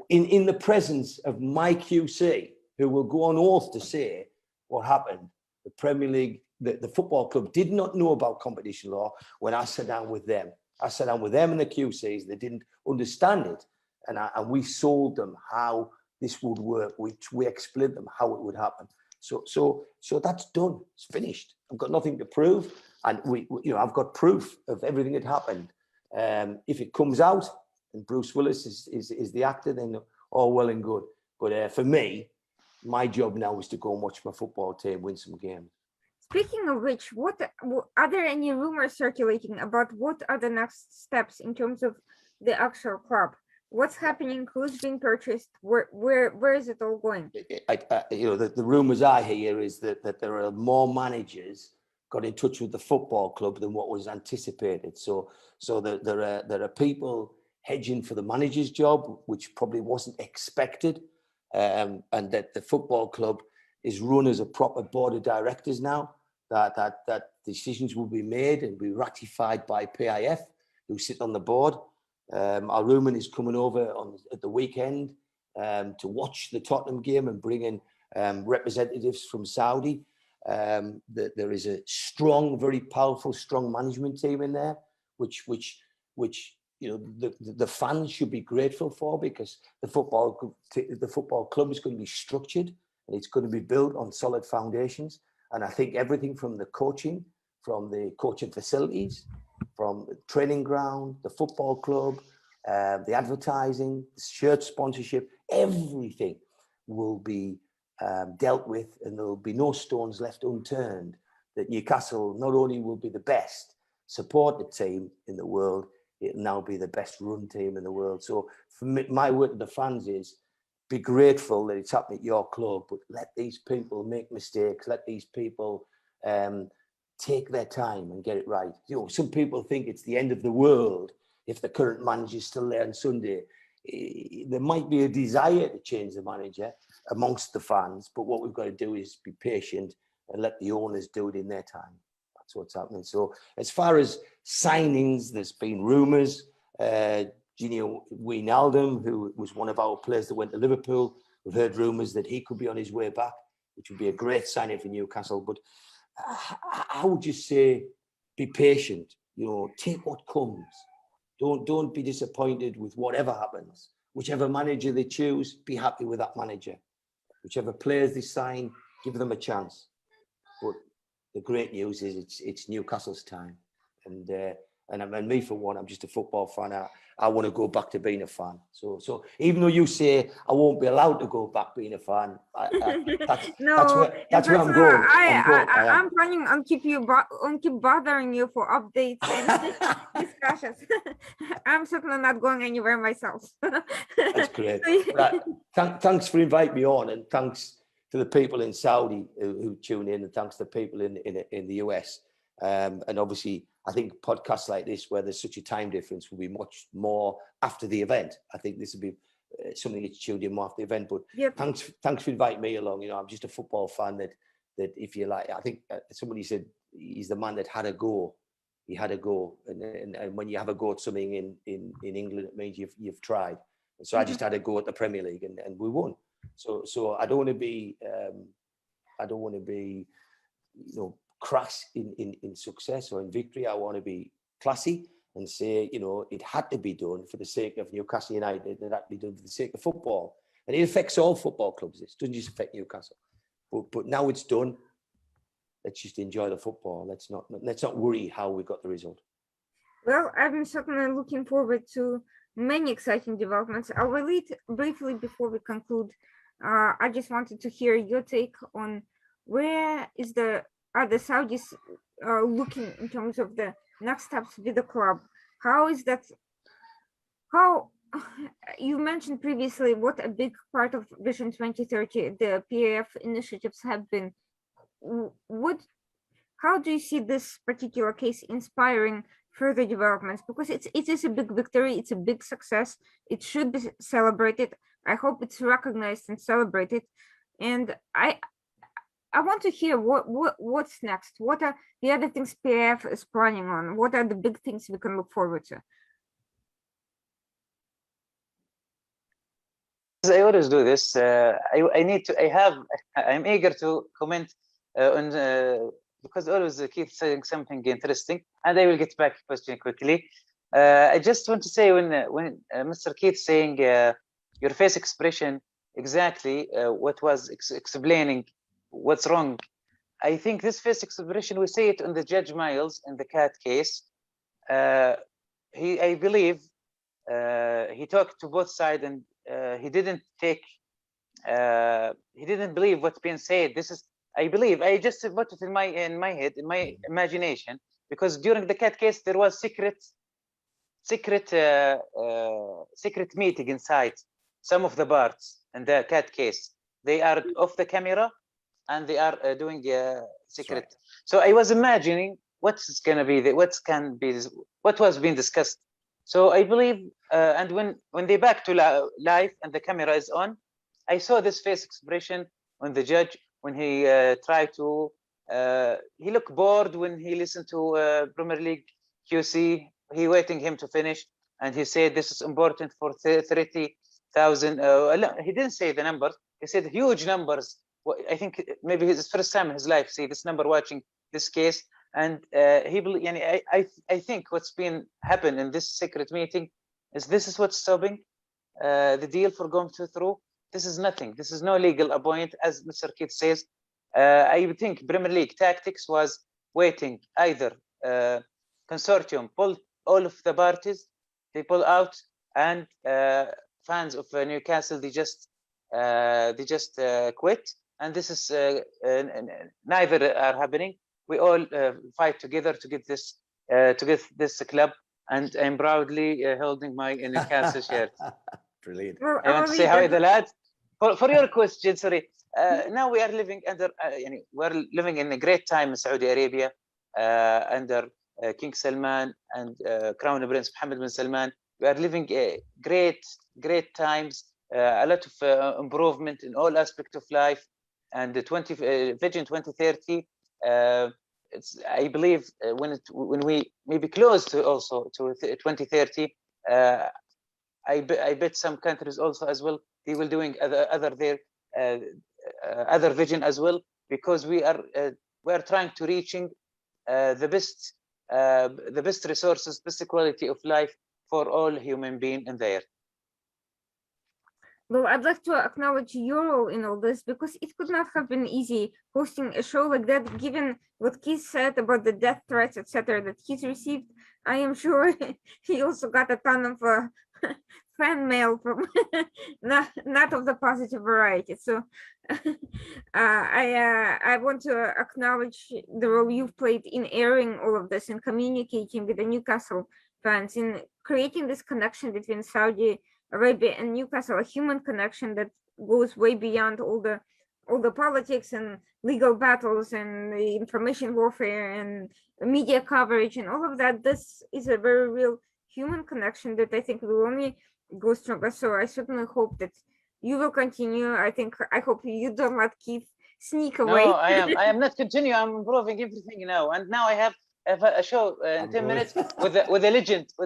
in the presence of my QC, who will go on oath to say what happened. The Premier League the football club did not know about competition law when I sat down with them. I sat down with them and the QCs. They didn't understand it. And we sold them how this would work. We explained them how it would happen. So that's done. It's finished. I've got nothing to prove. And I've got proof of everything that happened. If it comes out and Bruce Willis is the actor, then all well and good. But for me, my job now is to go and watch my football team win some games. Speaking of which, are there any rumors circulating about what are the next steps in terms of the actual club? What's happening? Who's being purchased? Where is it all going? The rumors I hear is that there are more managers got in touch with the football club than what was anticipated. So there are people hedging for the manager's job, which probably wasn't expected, and that the football club is run as a proper board of directors now. That decisions will be made and be ratified by PIF, who sit on the board. Our rumour is coming over at the weekend to watch the Tottenham game and bring in representatives from Saudi. There is a strong, very powerful, strong management team in there, which the fans should be grateful for, because the football club is going to be structured and it's going to be built on solid foundations. And I think everything from the coaching facilities, from the training ground, the football club, the advertising, the shirt sponsorship, everything will be dealt with, and there will be no stones left unturned. That Newcastle not only will be the best supported team in the world, it'll now be the best run team in the world. So for me, my word to the fans is, be grateful that it's happening at your club, but let these people make mistakes. Let these people take their time and get it right. Some people think it's the end of the world if the current manager is still there on Sunday. There might be a desire to change the manager amongst the fans, but what we've got to do is be patient and let the owners do it in their time. That's what's happening. So as far as signings, there's been rumours. Gino Wijnaldum, who was one of our players that went to Liverpool, we've heard rumours that he could be on his way back, which would be a great signing for Newcastle. But I would just say, be patient. Take what comes. Don't be disappointed with whatever happens. Whichever manager they choose, be happy with that manager. Whichever players they sign, give them a chance. But the great news is it's Newcastle's time, and me for one, I'm just a football fan. I want to go back to being a fan. So even though you say I won't be allowed to go back being a fan, that's where I'm going. I'm planning on keep bothering you for updates and discussions. I'm certainly not going anywhere myself. That's great. Thanks for inviting me on, and thanks to the people in Saudi who tune in, and thanks to the people in the US. And obviously, I think podcasts like this, where there's such a time difference, will be much more after the event. I think this will be something that's tuned in more after the event. But yep. Thanks for inviting me along. I'm just a football fan that if you like, I think somebody said he's the man that had a go. He had a go, and when you have a go at something in England, it means you've tried. And so I just had a go at the Premier League, and we won. So I don't want to be crass in success or in victory. I want to be classy and say, it had to be done for the sake of Newcastle United, and it had to be done for the sake of football. And it affects all football clubs. It doesn't just affect Newcastle. But now it's done. Let's just enjoy the football. Let's not worry how we got the result. Well, I'm certainly looking forward to many exciting developments. I'll relate briefly before we conclude. I just wanted to hear your take on where are the Saudis looking in terms of the next steps with the club? How you mentioned previously what a big part of Vision 2030, the PAF initiatives have been. How do you see this particular case inspiring further developments? Because it is a big victory, it's a big success. It should be celebrated. I hope it's recognized and celebrated. And I want to hear what's next. What are the other things PAF is planning on? What are the big things we can look forward to? As I always do this, I'm eager to comment on because always Keith saying something interesting, and I will get back to question quickly. I just want to say when Mr. Keith saying your face expression exactly what was explaining what's wrong. I think this face expression, we see it on the Judge Miles in the cat case. I believe he talked to both sides, and he didn't believe what's being said. This is, I believe, I just put it in my head, in my imagination, because during the cat case there was secret meeting inside some of the parts in the cat case. They are off the camera and they are doing secret. Right. So I was imagining what's gonna be what was being discussed. So I believe, and when they back to live and the camera is on, I saw this face expression on the judge when he tried to. He looked bored when he listened to Premier League QC. He waiting him to finish, and he said this is important for 30,000. He didn't say the numbers. He said huge numbers. I think maybe his first time in his life see this number watching this case, and I think what's been happened in this secret meeting is this is what's stopping the deal for going through. This is nothing. This is no legal appointment, as Mr. Keith says. I think Premier League tactics was waiting either consortium pull all of the parties, they pull out, and fans of Newcastle they just quit. And this is neither are happening. We all fight together to get this club, and I'm proudly holding my Newcastle shirt. Brilliant. Well, I want to say hi, the lads. For your question, sorry. Now we are living under, we're living in a great time in Saudi Arabia under King Salman and Crown Prince Mohammed bin Salman. We are living great times. A lot of improvement in all aspects of life, and the Vision 2030. I believe when we maybe close to 2030. I bet some countries also as well, they will doing other vision as well, because we are trying to reaching the best resources, best quality of life for all human being in there. Well, I'd like to acknowledge your role in all this, because it could not have been easy hosting a show like that, given what Keith said about the death threats, etc., that he's received. I am sure he also got a ton of fan mail from not of the positive variety. So I want to acknowledge the role you've played in airing all of this and communicating with the Newcastle fans, in creating this connection between Saudi Arabia and Newcastle, a human connection that goes way beyond all the politics and legal battles and the information warfare and media coverage and all of that. This is a very real human connection that I think will only go stronger. So I certainly hope that you will continue. I hope you don't let Keith sneak away. No, I am not continue. I'm improving everything now, and now I have a show in 10 minutes with the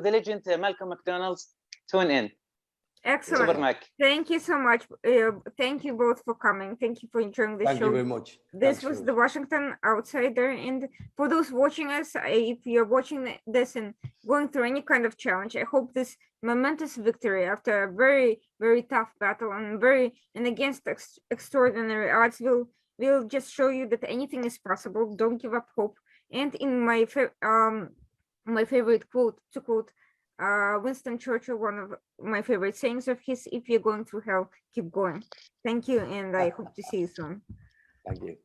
legend Malcolm McDonald's. Tune in. Excellent. Thank you so much. Thank you both for coming. Thank you for enjoying the show. Thank you very much. This was the Washington Outsider. And for those watching us, if you're watching this and going through any kind of challenge, I hope this momentous victory after a very, very tough battle and against extraordinary odds will just show you that anything is possible. Don't give up hope. And in my favorite quote, to quote Winston Churchill, one of my favorite sayings of his, if you're going through hell, keep going. Thank you, and I hope to see you soon. Thank you.